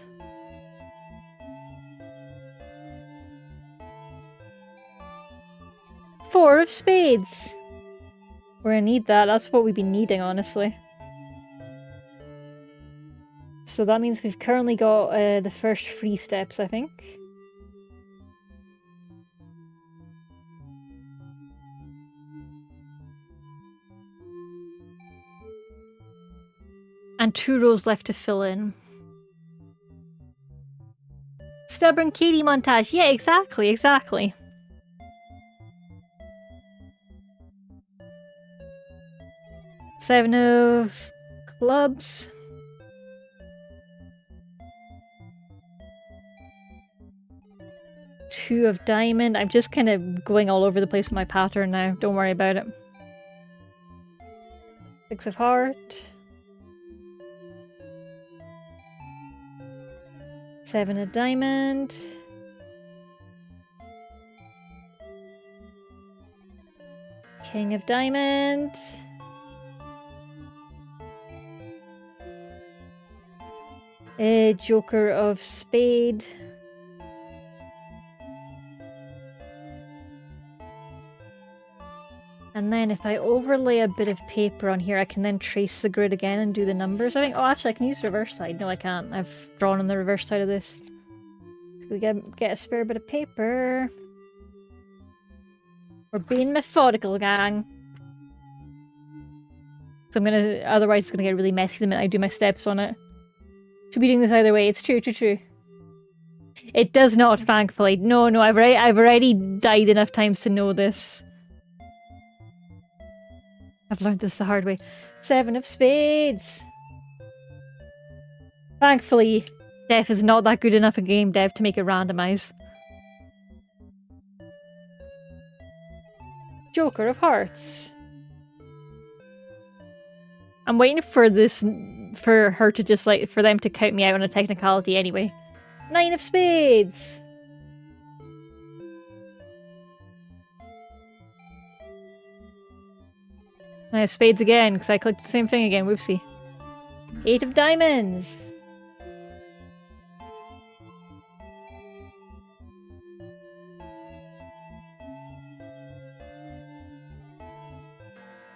Four of spades. We're gonna need that. That's what we've been needing, honestly. So that means we've currently got the first 3 steps, I think. And 2 rows left to fill in. Stubborn Katie montage. Yeah, exactly, exactly. Seven of clubs. Two of diamond. I'm just kind of going all over the place with my pattern now. Don't worry about it. 6 of heart. 7 of diamond. King of diamond. Joker of spade. And then if I overlay a bit of paper on here, I can then trace the grid again and do the numbers. I think, oh, actually, I can use the reverse side. No, I can't. I've drawn on the reverse side of this. We get a spare bit of paper. We're being methodical, gang. So otherwise it's gonna get really messy the minute I do my steps on it. Should be doing this either way. It's true, true, true. It does not, thankfully. No, I've already died enough times to know this. I've learned this the hard way. 7 of spades. Thankfully, Def is not that good enough a game dev to make it randomize. Joker of hearts. I'm waiting for her to just for them to count me out on a technicality anyway. 9 of spades. I have spades again, because I clicked the same thing again, whoopsie. 8 of diamonds!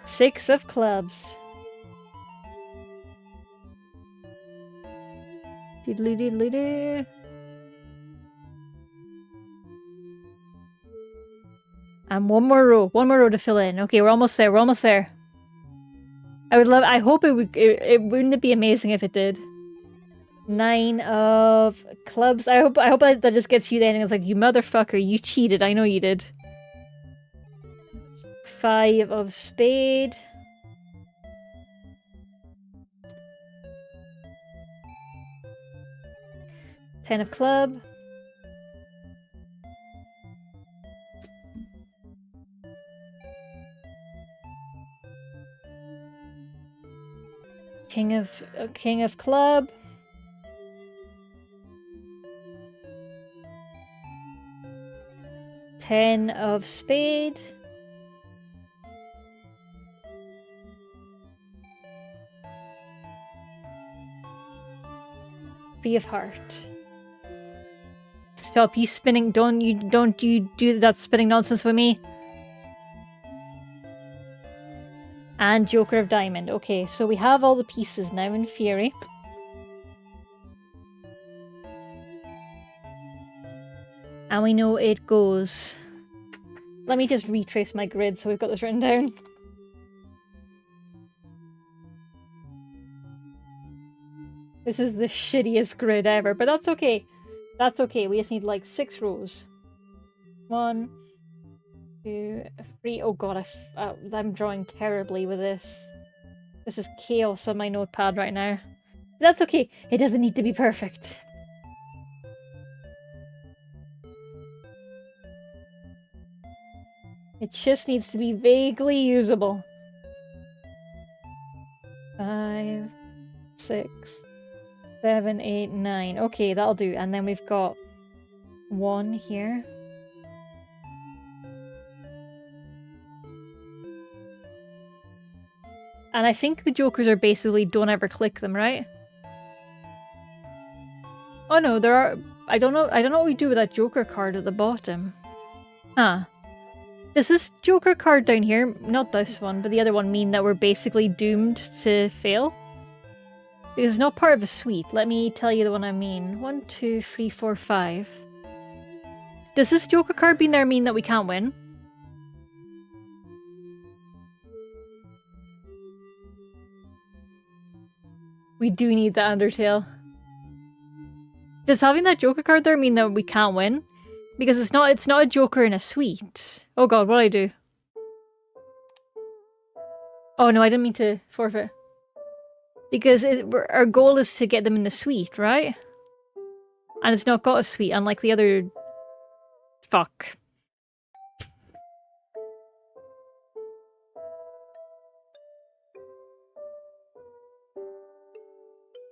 Six of clubs. Diddly diddly doo. And one more row to fill in. Okay, we're almost there, we're almost there. I hope it wouldn't it be amazing if it did? 9 of clubs. I hope that just gets you then. It's like, you motherfucker, you cheated. I know you did. 5 of spade. Ten of club. King of club. 10 of spade. Three of heart. Stop you spinning, don't you do that spinning nonsense with me. And Joker of Diamond. Okay, so we have all the pieces now in Fury. And we know it goes... Let me just retrace my grid so we've got this written down. This is the shittiest grid ever, but that's okay. That's okay, we just need like 6 rows. 1, 2, 3. Oh god, I'm drawing terribly with this. This is chaos on my notepad right now. That's okay, it doesn't need to be perfect. It just needs to be vaguely usable. 5, 6, 7, 8, 9. Okay, that'll do. And then we've got 1 here. And I think the jokers are basically don't ever click them, right? Oh no, there are... I don't know what we do with that joker card at the bottom. Huh. Does this joker card down here, not this one, but the other one, mean that we're basically doomed to fail? It's not part of a suite. Let me tell you the one I mean. 1, 2, 3, 4, 5. Does this joker card being there mean that we can't win? We do need the Undertale. Does having that joker card there mean that we can't win? Because it's not a joker in a suite. Oh god, what'd I do? Oh no, I didn't mean to forfeit. Because our goal is to get them in the suite, right? And it's not got a suite, unlike the other... Fuck.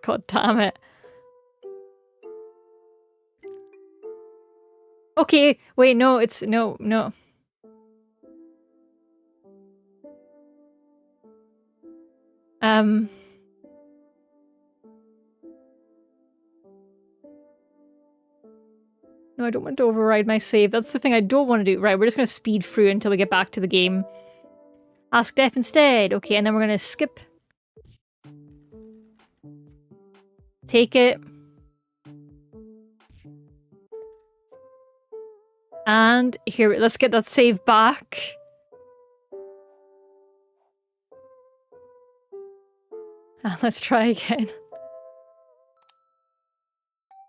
God damn it. Okay, wait, no, it's... No. No, I don't want to override my save. That's the thing I don't want to do. Right, we're just going to speed through until we get back to the game. Ask Death instead. Okay, and then we're going to skip. Take it. And here, let's get that save back. And let's try again.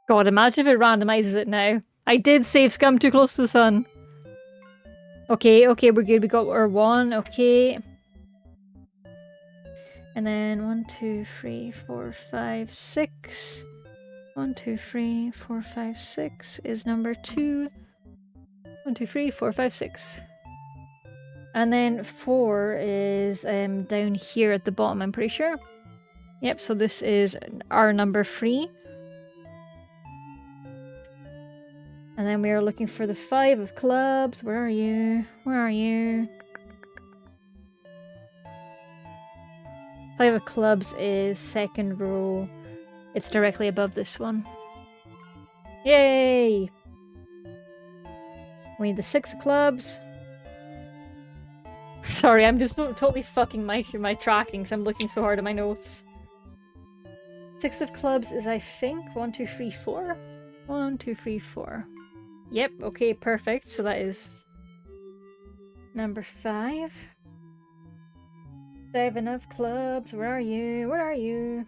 God, imagine if it randomizes it now. I did save Scum too close to the sun. Okay, okay, we're good. We got our 1, okay. And then 1, 2, 3, 4, 5, 6. 1, 2, 3, 4, 5, 6 is number 2. 1, 2, 3, 4, 5, 6. And then 4 is down here at the bottom, I'm pretty sure. Yep, so this is our number 3. And then we are looking for the 5 of clubs. Where are you? Where are you? 5 of clubs is second row. It's directly above this one. Yay! We need the 6 of clubs. Sorry, I'm just totally fucking my tracking because I'm looking so hard at my notes. 6 of clubs is, I think, 1, 2, 3, 4? 1, 2, 3, 4. Yep, okay, perfect. So that is number 5. 7 of clubs. Where are you? Where are you?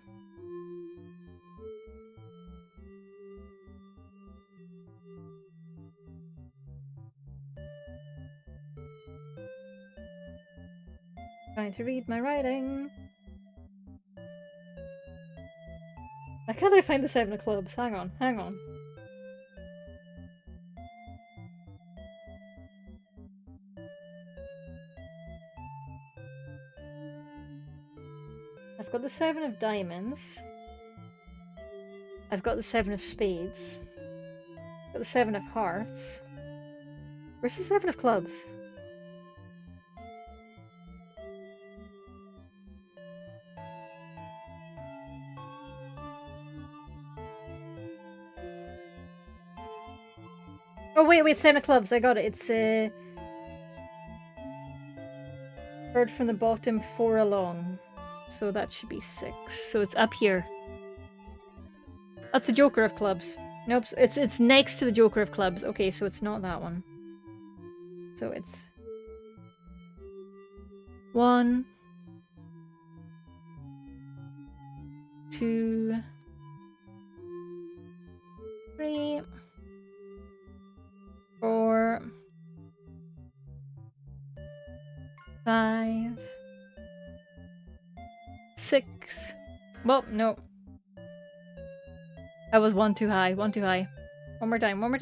Trying to read my writing. Why can't I find the 7 of clubs? Hang on, hang on. I've got the 7 of diamonds. I've got the 7 of spades. I've got the 7 of hearts. Where's the 7 of clubs? Oh, wait, 7 of clubs. I got it. It's third from the bottom, 4 along. So that should be 6. So it's up here. That's the Joker of clubs. Nope, it's next to the Joker of clubs. Okay, so it's not that one. So it's 1, 2, 3, 4, 5, 6. Well, no. That was 1 too high. 1 too high. One more time. 1,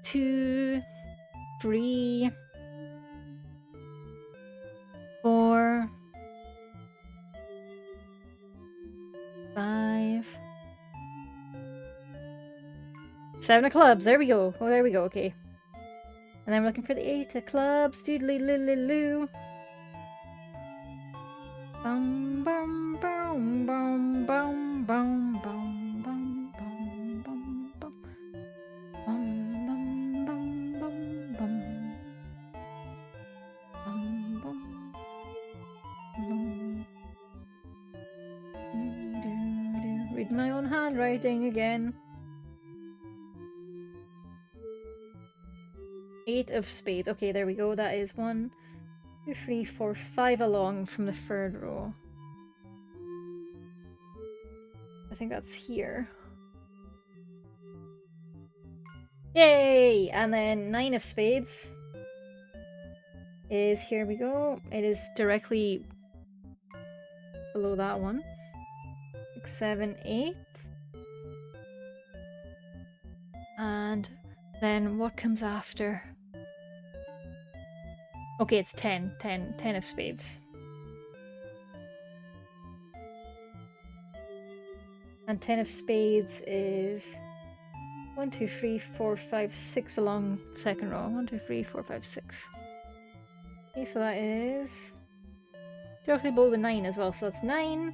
2, 3, 4, 5, 7 of clubs. There we go. Oh, there we go. Okay. And I'm looking for the 8 of clubs. Doodly lily loo. Bum bum bum bum bum bum bum bum bum bum bum. Bum bum bum bum bum. Bum bum bum. Read my own handwriting again. 8 of spades. Okay, there we go. That is 1, 2, 3, 4, 5 along from the 3rd row. I think that's here. Yay! And then 9 of spades is, here we go. It is directly below that one. 6, 7, 8. And then what comes after? Okay, it's 10 of spades. And 10 of spades is 1, 2, 3, 4, 5, 6 along 2nd row. 1, 2, 3, 4, 5, 6. Okay, so that is directly below the 9 as well, so that's 9.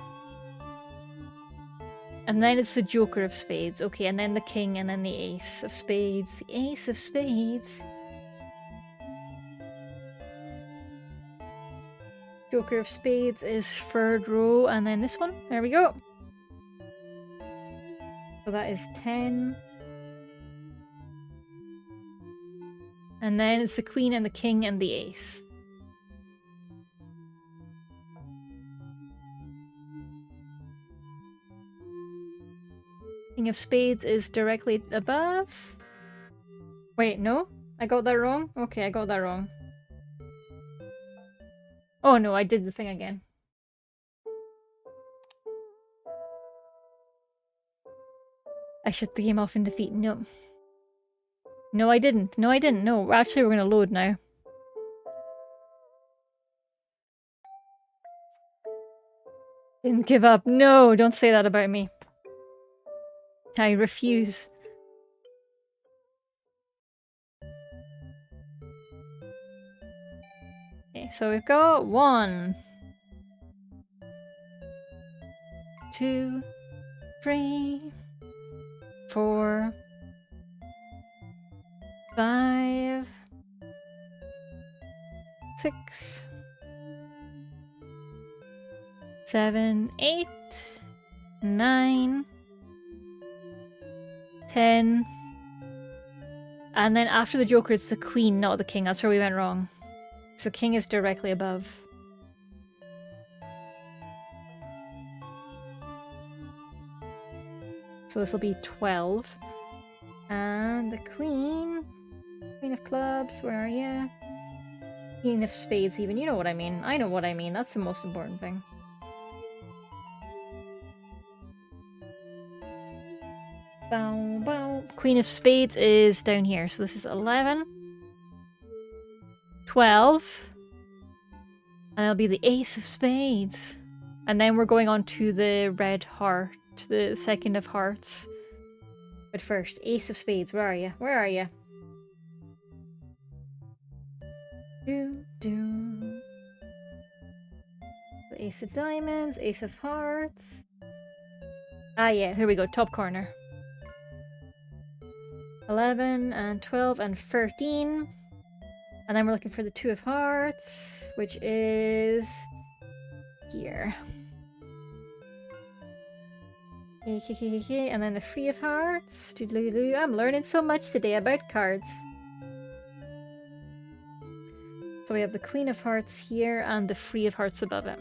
And then it's the Joker of spades. Okay, and then the king, and then the ace of spades. The ace of spades. Joker of spades is 3rd row, and then this one. There we go. So that is 10. And then it's the queen and the king and the ace. King of spades is directly above. Wait, no? I got that wrong? Okay, I got that wrong. Oh no, I did the thing again. I shut the game off in defeat. No. No, I didn't. No, I didn't. No, actually, we're gonna load now. Didn't give up. No, don't say that about me. I refuse. Okay, so we've got 1, 2, 3, 4, 5, 6, 7, 8, 9, 10. And then after the Joker, it's the queen, not the king. That's where we went wrong. So the king is directly above. So this will be 12. And the queen. Queen of clubs, where are you? Queen of spades even. You know what I mean. I know what I mean. That's the most important thing. Bow, bow. Queen of spades is down here. So this is 11. 12. And it'll be the ace of spades. And then we're going on to the red heart. to the second of hearts. But first, ace of spades. Where are you? Where are you? The ace of diamonds, ace of hearts. Ah, yeah, here we go. Top corner. 11 and 12 and 13. And then we're looking for the two of hearts, which is here. And then the three of hearts. I'm learning so much today about cards. So we have the queen of hearts here and the three of hearts above it.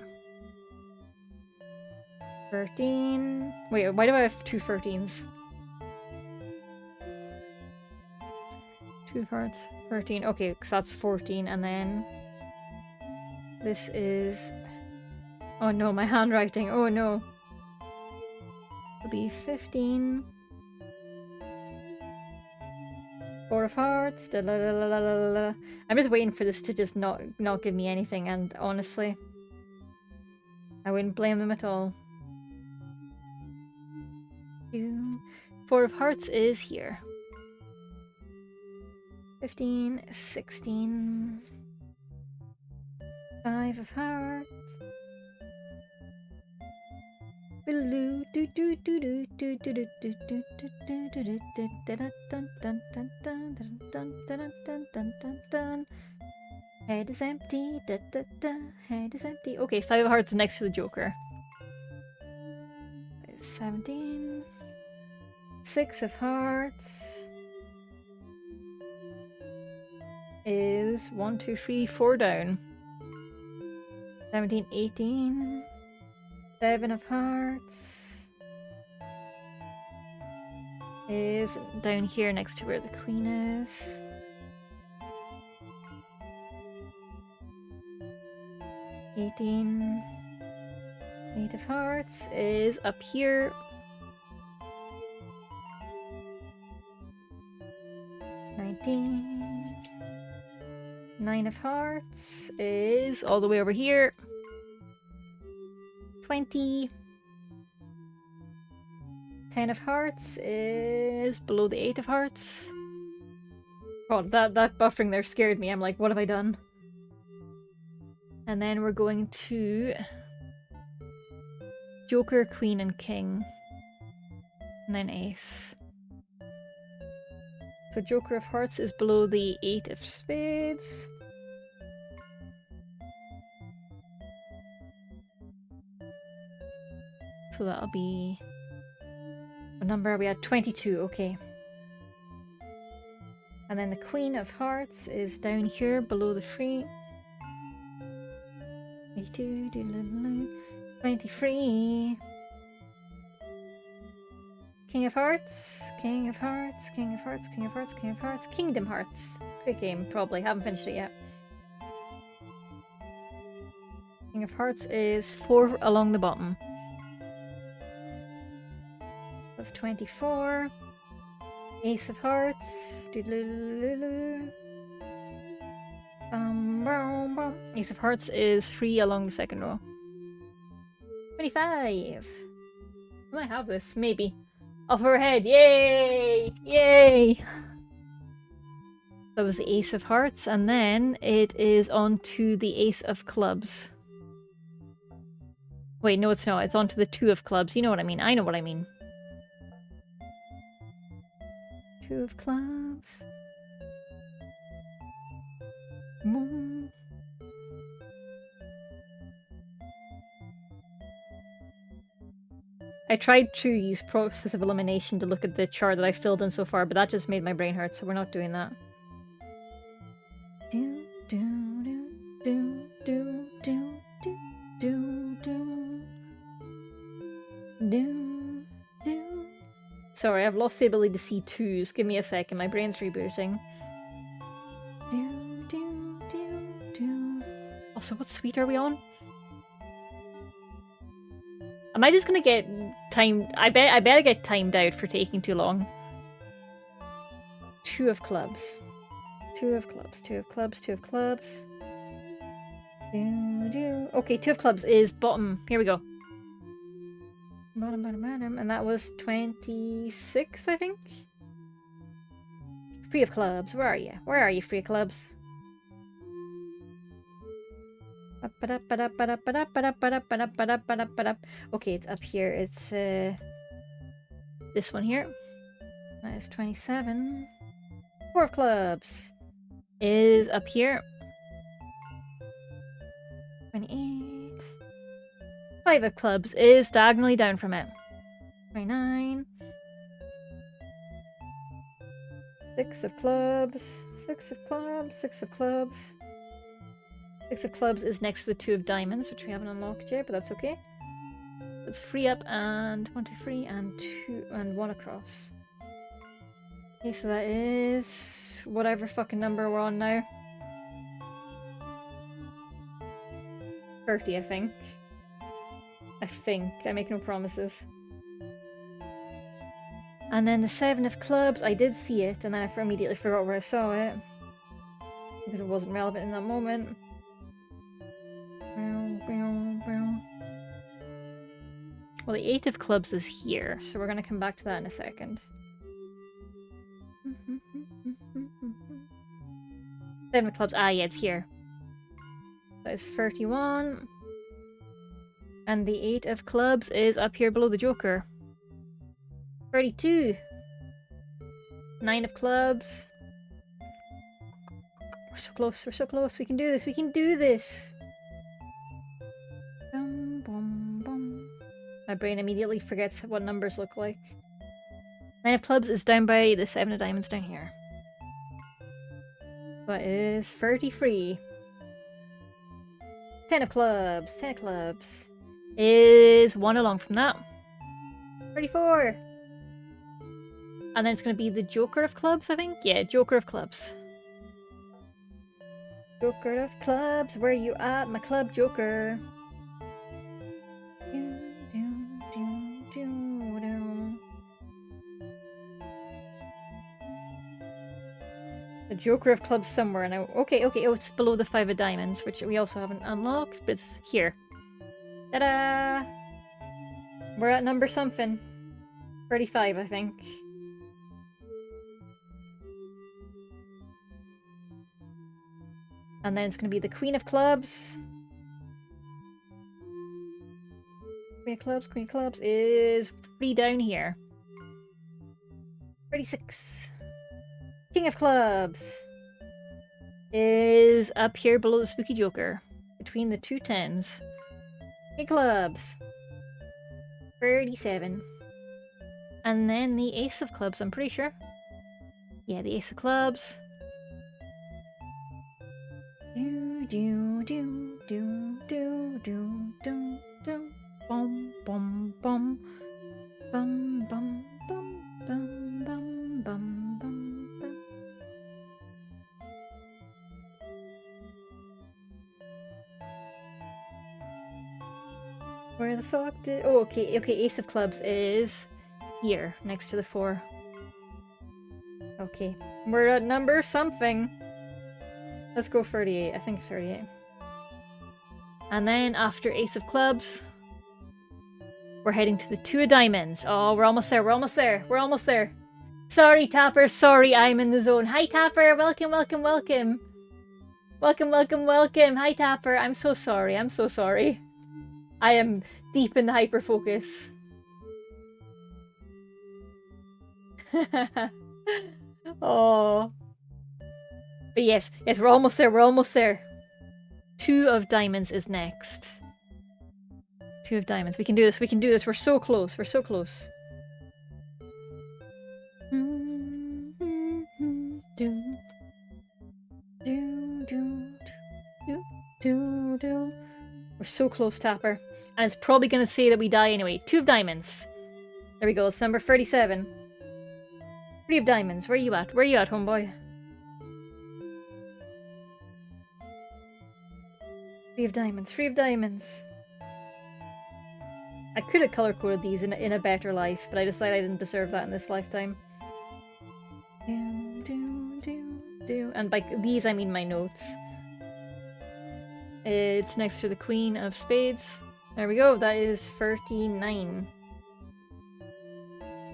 13. Wait, why do I have two 13s? Two of hearts, 13. Okay, because that's 14. And then this is... Oh no, my handwriting. Oh no. It'll be 15. Four of hearts. Da, la, la, la, la, la, la. I'm just waiting for this to just not give me anything, and honestly, I wouldn't blame them at all. Four of hearts is here. 15, 16. Five of hearts. Head is empty. Head is empty. Okay, five of hearts next to the Joker. 17. Six of hearts is 1, 2, 3, 4 down. 17, 18. Seven of hearts is down here next to where the queen is. 18. Eight of hearts is up here. 19. Nine of hearts is all the way over here. 20. 10 of hearts is below the 8 of hearts. Oh, that buffering there scared me. I'm like, what have I done? And then we're going to Joker, Queen, and King. And then Ace. So Joker of Hearts is below the 8 of Spades. So that'll be... What number are we at? 22, okay. And then the Queen of Hearts is down here below the 3. 22, 23. King of Hearts, King of Hearts, King of Hearts, King of Hearts, King of Hearts, Kingdom Hearts. Great game, probably. Haven't finished it yet. King of Hearts is 4 along the bottom. That's 24. Ace of Hearts. Ace of Hearts is 3 along the second row. 25. I might have this, maybe. Off her head, yay! Yay! That was the Ace of Hearts, and then it is on to the Ace of Clubs. Wait, no it's not. It's on to the 2 of Clubs. You know what I mean. I know what I mean. 2 of Clubs. I tried to use process of elimination to look at the chart that I filled in so far, but that just made my brain hurt, so we're not doing that. Sorry, I've lost the ability to see 2s. Give me a second, my brain's rebooting. Also, what suite are we on? Am I just gonna get timed? I bet I get timed out for taking too long. 2 of Clubs. 2 of Clubs, 2 of Clubs, 2 of Clubs. Okay, 2 of Clubs is bottom. Here we go. And that was 26, I think? Free of clubs. Where are you? Where are you, free of clubs? Okay, it's up here. It's this one here. That is 27. Four of clubs is up here. 28. Five of clubs is diagonally down from it. 29. Six of clubs. Six of clubs. Six of clubs. Six of clubs is next to the two of diamonds, which we haven't unlocked yet, but that's okay. It's free up and 1, 2, 3, and 2 and 1 across. Okay, so that is whatever fucking number we're on now. 30, I think. I make no promises. And then the 7 of clubs, I did see it, and then I immediately forgot where I saw it. Because it wasn't relevant in that moment. Well, the 8 of clubs is here, so we're going to come back to that in a second. 7 of clubs, yeah, it's here. That is 31. And the 8 of clubs is up here below the Joker. 32. 9 of clubs. We're so close, we're so close. We can do this, we can do this. Bum, bum, bum. My brain immediately forgets what numbers look like. 9 of clubs is down by the 7 of diamonds down here. That is 33. 10 of clubs. 10 of clubs is 1 along from that. 34. And then it's going to be the Joker of clubs, I think? Yeah, Joker of clubs. Joker of clubs, where you at, my club Joker? The Joker of clubs somewhere now. Okay, oh, it's below the 5 of diamonds, which we also haven't unlocked, but it's here. Ta-da! We're at number something. 35, I think. And then it's going to be the Queen of clubs. Queen of clubs is pretty down here. 36. King of clubs is up here below the spooky Joker, between the two 10s. King of clubs. 37. And then the Ace of clubs, I'm pretty sure. Yeah, the Ace of clubs. Do do do do do do do bum bum bum bum bum bum bum bum bum bum. Where the fuck did... Oh, okay, Ace of clubs is here, next to the 4. Okay, we're at number something. Let's go 38. I think it's 38. And then after Ace of clubs, we're heading to the 2 of diamonds. Oh, we're almost there. We're almost there. We're almost there. Sorry, Tapper. Sorry, I'm in the zone. Hi, Tapper. Welcome, welcome, welcome. Welcome, welcome, welcome. Hi, Tapper. I'm so sorry. I'm so sorry. I am deep in the hyper focus. Oh. But yes, we're almost there, we're almost there. 2 of diamonds is next. 2 of diamonds. We can do this, we can do this. We're so close, we're so close. We're so close, Tapper. And it's probably going to say that we die anyway. 2 of diamonds. There we go, it's number 37. 3 of diamonds. Where are you at? Where are you at, homeboy? 3 of diamonds. 3 of diamonds. I could have color-coded these in a better life, but I decided I didn't deserve that in this lifetime. And by these, I mean my notes. It's next to the Queen of Spades. There we go. That is 39.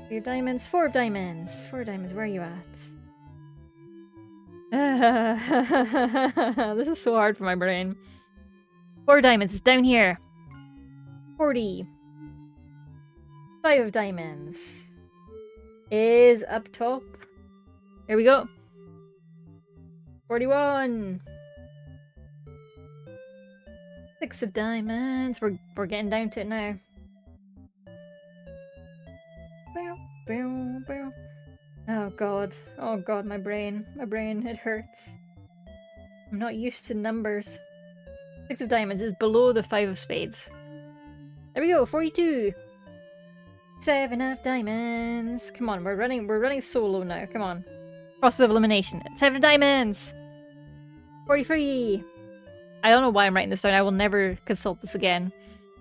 3 of diamonds, 4 of diamonds. 4 of diamonds, where are you at? This is so hard for my brain. 4 diamonds, down here. 40. 5 of diamonds is up top. Here we go. 41. 6 of diamonds. We're getting down to it now. Oh god. Oh god, my brain. My brain, it hurts. I'm not used to numbers. 6 of diamonds is below the 5 of spades. There we go, 42. 7 of diamonds. Come on, we're running solo now. Come on. Process of elimination. 7 of diamonds. 43. I don't know why I'm writing this down. I will never consult this again.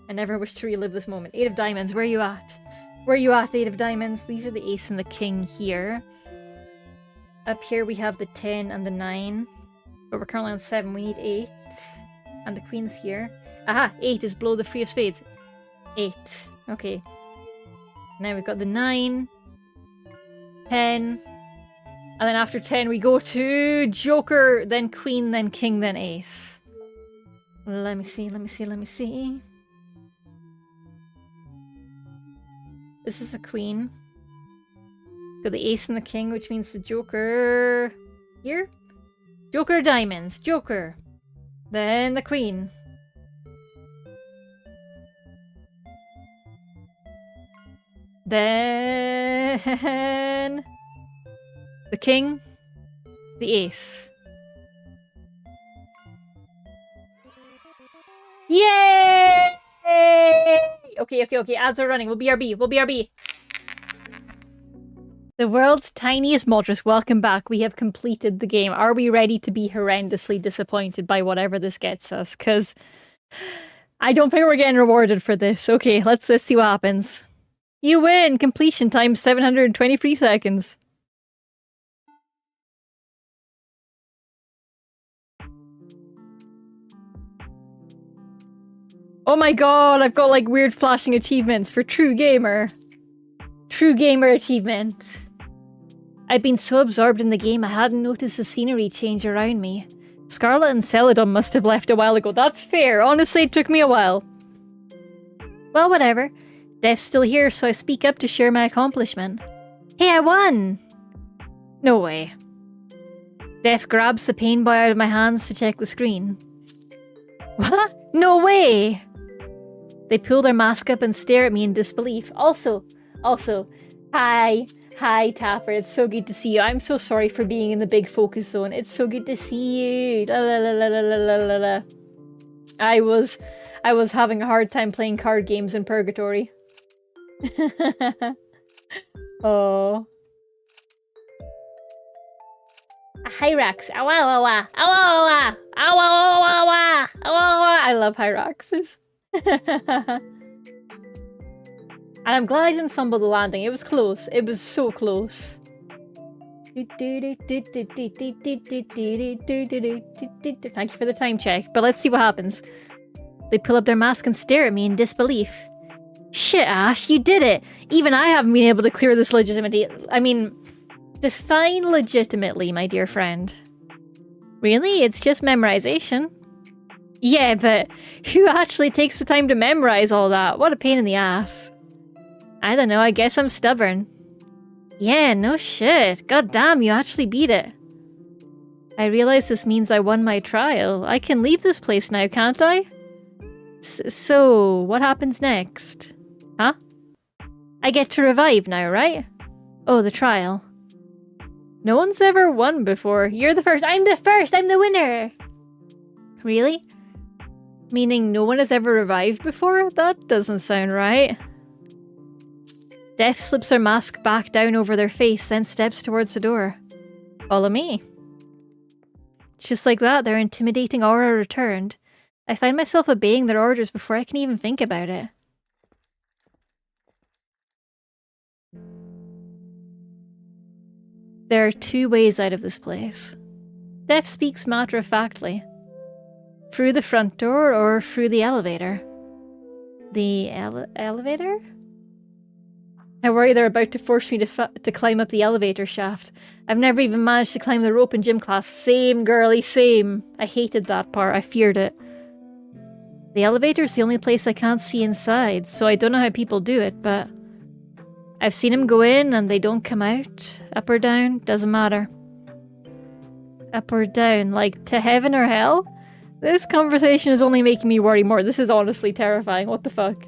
I never wish to relive this moment. 8 of diamonds. Where are you at? Where are you at, 8 of diamonds? These are the ace and the king here. Up here we have the 10 and the 9. But we're currently on 7. We need 8. And the queen's here. Aha! 8 is below the 3 of spades. 8. Okay. Now we've got the 9. 10. And then after 10 we go to Joker, then Queen, then King, then Ace. Let me see. This is the Queen. Got the Ace and the King, which means the Joker... here? Joker diamonds. Joker. Then the Queen. Then... the King. The Ace. Yay! Okay. Ads are running. We'll BRB. The world's tiniest Moltres, welcome back. We have completed the game. Are we ready to be horrendously disappointed by whatever this gets us? Because I don't think we're getting rewarded for this. Okay, let's see what happens. You win! Completion time 723 seconds. Oh my god, I've got like weird flashing achievements for True Gamer. True Gamer achievement. I'd been so absorbed in the game I hadn't noticed the scenery change around me. Scarlet and Celadon must have left a while ago. That's fair. Honestly, it took me a while. Well, whatever. Death's still here, so I speak up to share my accomplishment. Hey, I won! No way. Death grabs the pain boy out of my hands to check the screen. What? No way! They pull their mask up and stare at me in disbelief. Also, hi, Tapper. It's so good to see you. I'm so sorry for being in the big focus zone. It's so good to see you. La, la, la, la, la, la, la, la. I was having a hard time playing card games in Purgatory. Oh. Hyrax. Awa. I love Hyraxes. And I'm glad I didn't fumble the landing. It was close. It was so close. Thank you for the time check. But let's see what happens. They pull up their mask and stare at me in disbelief. Shit, Ash, you did it! Even I haven't been able to clear this legitimately. I mean, define legitimately, my dear friend. Really? It's just memorization? Yeah, but who actually takes the time to memorize all that? What a pain in the ass. I don't know, I guess I'm stubborn. Yeah, no shit. God damn, you actually beat it. I realize this means I won my trial. I can leave this place now, can't I? So, what happens next? Huh? I get to revive now, right? Oh, the trial. No one's ever won before. You're the first. I'm the first! I'm the winner! Really? Meaning no one has ever revived before? That doesn't sound right. Death slips her mask back down over their face, then steps towards the door. Follow me. Just like that, their intimidating aura returned. I find myself obeying their orders before I can even think about it. There are 2 ways out of this place. Death speaks matter-of-factly. Through the front door or through the elevator. The elevator? I worry they're about to force me to climb up the elevator shaft. I've never even managed to climb the rope in gym class. Same, girly, same. I hated that part. I feared it. The elevator's the only place I can't see inside, so I don't know how people do it, but I've seen them go in and they don't come out. Up or down, doesn't matter. Up or down, like to heaven or hell? This conversation is only making me worry more. This is honestly terrifying. What the fuck?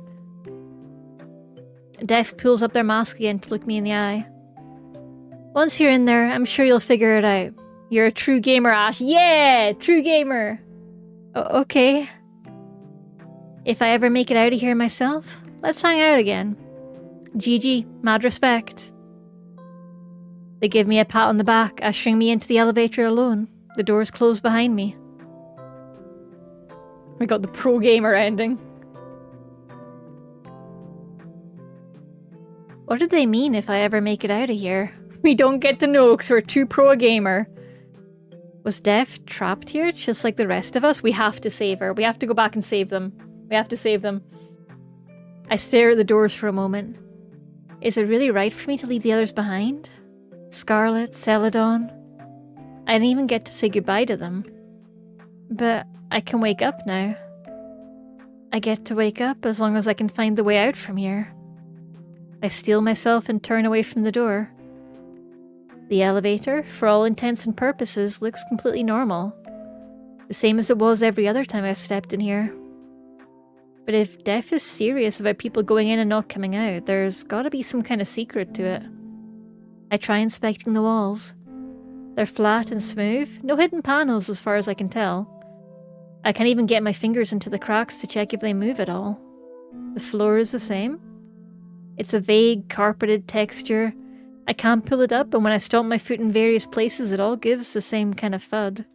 Def pulls up their mask again to look me in the eye. Once you're in there, I'm sure you'll figure it out. You're a true gamer, Ash. Yeah! True gamer! Okay. If I ever make it out of here myself, let's hang out again. GG, mad respect. They give me a pat on the back, ushering me into the elevator alone. The doors close behind me. We got the pro gamer ending. What did they mean if I ever make it out of here? We don't get to know because we're too pro gamer. Was Dev trapped here just like the rest of us? We have to save her. We have to go back and save them. We have to save them. I stare at the doors for a moment. Is it really right for me to leave the others behind? Scarlet, Celadon. I didn't even get to say goodbye to them. But I can wake up now. I get to wake up as long as I can find the way out from here. I steel myself and turn away from the door. The elevator, for all intents and purposes, looks completely normal. The same as it was every other time I've stepped in here. But if Def is serious about people going in and not coming out, there's gotta be some kind of secret to it. I try inspecting the walls. They're flat and smooth, no hidden panels as far as I can tell. I can't even get my fingers into the cracks to check if they move at all. The floor is the same. It's a vague, carpeted texture. I can't pull it up, and when I stomp my foot in various places, it all gives the same kind of thud.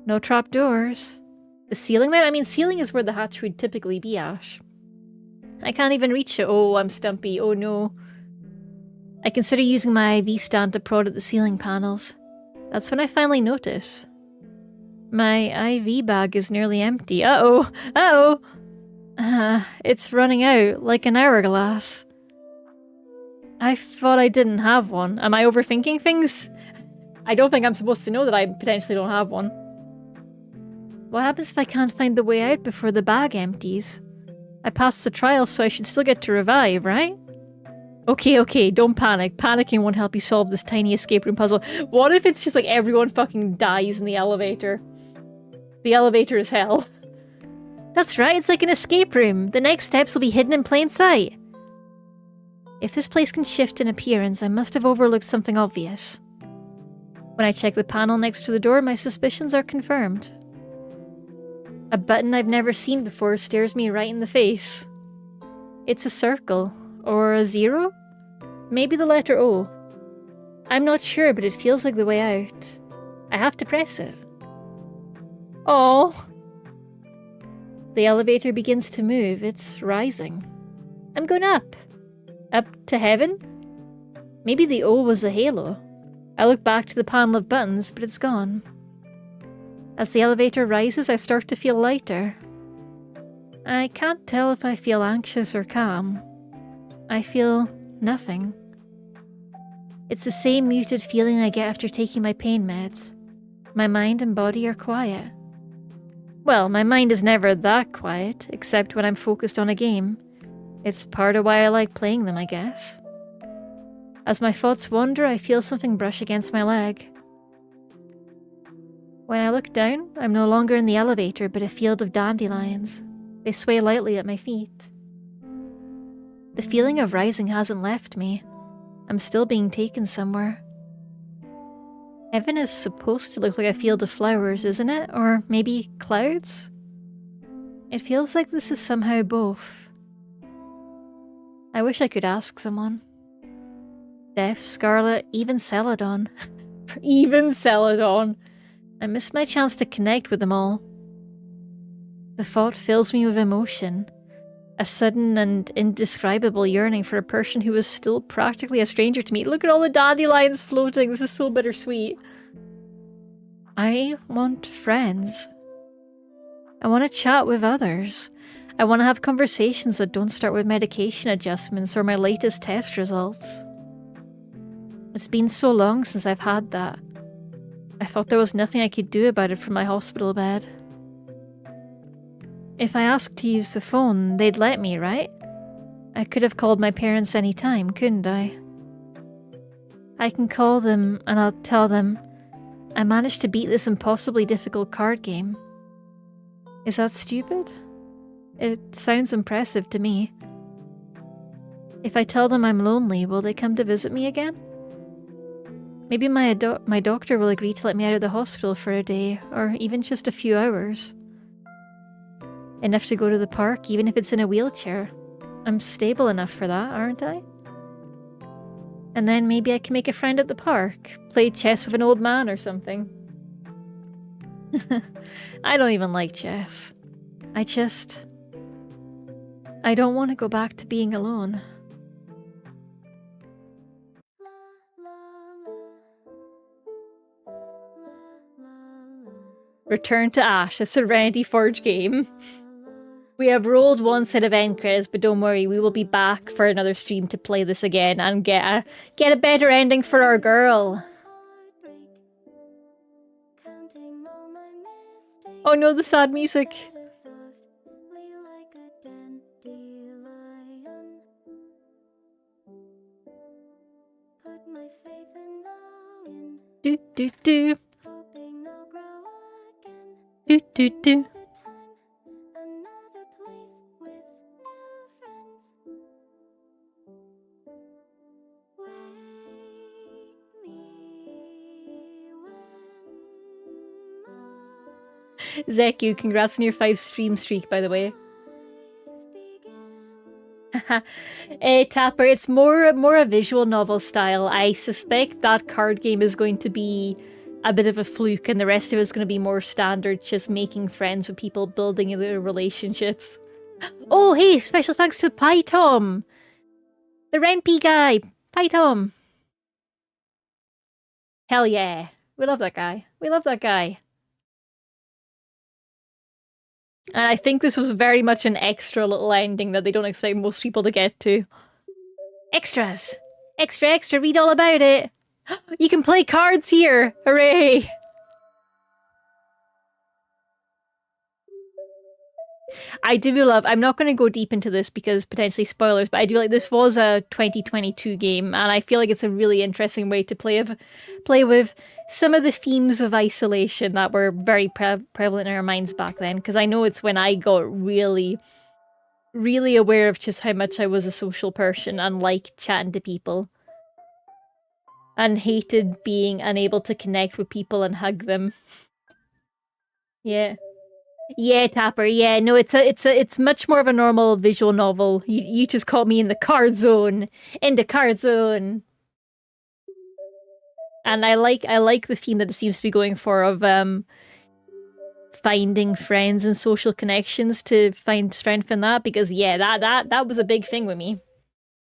No trapdoors. The ceiling there? I mean, ceiling is where the hatch would typically be, Ash. I can't even reach it. Oh, I'm stumpy. Oh no. I consider using my IV stand to prod at the ceiling panels. That's when I finally notice. My IV bag is nearly empty. Uh-oh! Uh-oh! It's running out, like an hourglass. I thought I didn't have one. Am I overthinking things? I don't think I'm supposed to know that I potentially don't have one. What happens if I can't find the way out before the bag empties? I passed the trial, so I should still get to revive, right? Okay, don't panic. Panicking won't help you solve this tiny escape room puzzle. What if it's just like everyone fucking dies in the elevator? The elevator is hell. That's right, it's like an escape room. The next steps will be hidden in plain sight. If this place can shift in appearance, I must have overlooked something obvious. When I check the panel next to the door, my suspicions are confirmed. A button I've never seen before stares me right in the face. It's a circle. Or a zero? Maybe the letter O. I'm not sure, but it feels like the way out. I have to press it. Oh. The elevator begins to move. It's rising. I'm going up. Up to heaven? Maybe the O was a halo. I look back to the panel of buttons, but it's gone. As the elevator rises, I start to feel lighter. I can't tell if I feel anxious or calm. I feel nothing. It's the same muted feeling I get after taking my pain meds. My mind and body are quiet. Well, my mind is never that quiet, except when I'm focused on a game. It's part of why I like playing them, I guess. As my thoughts wander, I feel something brush against my leg. When I look down, I'm no longer in the elevator, but a field of dandelions. They sway lightly at my feet. The feeling of rising hasn't left me. I'm still being taken somewhere. Heaven is supposed to look like a field of flowers, isn't it? Or maybe clouds? It feels like this is somehow both. I wish I could ask someone. Deaf, Scarlet, even Celadon. Even Celadon. I missed my chance to connect with them all. The thought fills me with emotion. A sudden and indescribable yearning for a person who is still practically a stranger to me. Look at all the dandelions floating. This is so bittersweet. I want friends. I want to chat with others. I want to have conversations that don't start with medication adjustments or my latest test results. It's been so long since I've had that. I thought there was nothing I could do about it from my hospital bed. If I asked to use the phone, they'd let me, right? I could have called my parents any time, couldn't I? I can call them and I'll tell them I managed to beat this impossibly difficult card game. Is that stupid? It sounds impressive to me. If I tell them I'm lonely, will they come to visit me again? Maybe my doctor will agree to let me out of the hospital for a day, or even just a few hours. Enough to go to the park, even if it's in a wheelchair. I'm stable enough for that, aren't I? And then maybe I can make a friend at the park, play chess with an old man or something. I don't even like chess. I don't want to go back to being alone. Return to Ash, a Serenity Forge game. We have rolled one set of end credits, but don't worry, we will be back for another stream to play this again and get a better ending for our girl. Oh no, the sad music. Do do do. Do do do. Zeku, congrats on your 5 stream streak, by the way. Tapper, it's more a visual novel style. I suspect that card game is going to be a bit of a fluke, and the rest of it is going to be more standard, just making friends with people, building their relationships. Oh, hey, special thanks to PyTom! The Renpy guy! PyTom! Hell yeah. We love that guy. We love that guy. And I think this was very much an extra little ending that they don't expect most people to get to. Extras! Extra, extra, read all about it! You can play cards here! Hooray! I do love, I'm not going to go deep into this because potentially spoilers, but I do like, this was a 2022 game, and I feel like it's a really interesting way to play with some of the themes of isolation that were very prevalent in our minds back then, because I know it's when I got really, really aware of just how much I was a social person and liked chatting to people. And hated being unable to connect with people and hug them. Yeah. Yeah, Tapper. Yeah, no, it's much more of a normal visual novel. You just caught me in the card zone. In the card zone. And I like the theme that it seems to be going for of finding friends and social connections to find strength in that, because yeah, that was a big thing with me.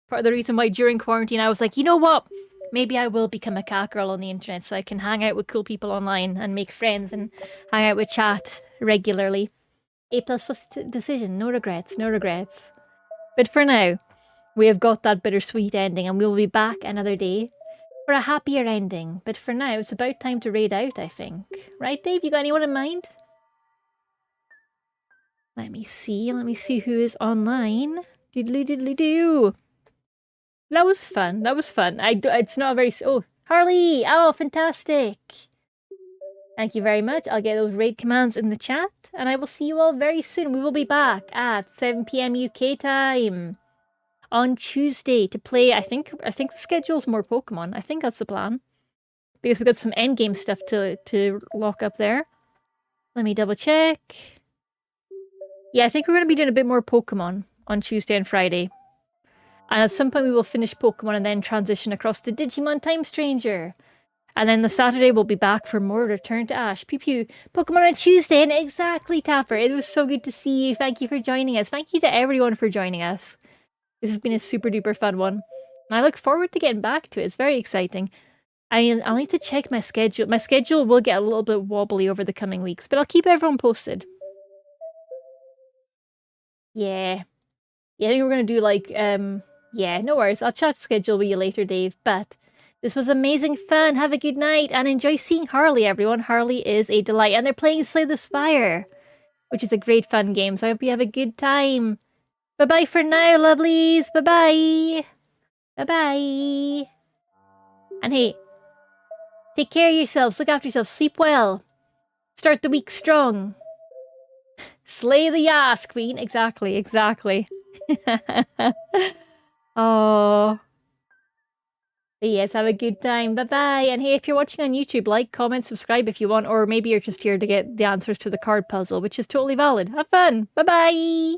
Part of the reason why during quarantine I was like, you know what? Maybe I will become a cat girl on the internet so I can hang out with cool people online and make friends and hang out with chat regularly. A+ decision, no regrets, no regrets. But for now, we have got that bittersweet ending and we'll be back another day for a happier ending. But for now, it's about time to raid out, I think. Right, Dave? You got anyone in mind? Let me see who is online. Doodly doodly doo. That was fun. That was fun. It's not a very... Oh, Harley! Oh, fantastic! Thank you very much. I'll get those raid commands in the chat, and I will see you all very soon. We will be back at 7 PM UK time on Tuesday to play. I think the schedule's more Pokemon. I think that's the plan. Because we've got some endgame stuff to lock up there. Let me double check. Yeah, I think we're going to be doing a bit more Pokemon on Tuesday and Friday. And at some point we will finish Pokemon and then transition across to Digimon Time Stranger. And then the Saturday we'll be back for more Return to Ash. Pew pew. Pokemon on Tuesday, and exactly, Tapper. It was so good to see you. Thank you for joining us. Thank you to everyone for joining us. This has been a super duper fun one. And I look forward to getting back to it. It's very exciting. I'll need to check my schedule. My schedule will get a little bit wobbly over the coming weeks, but I'll keep everyone posted. Yeah. Yeah, I think we're gonna do like, yeah, no worries. I'll chat schedule with you later, Dave. But this was amazing fun. Have a good night and enjoy seeing Harley, everyone. Harley is a delight. And they're playing Slay the Spire, which is a great fun game. So I hope you have a good time. Bye-bye for now, lovelies. Bye-bye. Bye-bye. And hey, take care of yourselves. Look after yourselves. Sleep well. Start the week strong. Slay the Yas, Queen. Exactly, exactly. Oh. But yes, have a good time. Bye-bye. And hey, if you're watching on YouTube, like, comment, subscribe if you want, or maybe you're just here to get the answers to the card puzzle, which is totally valid. Have fun. Bye-bye.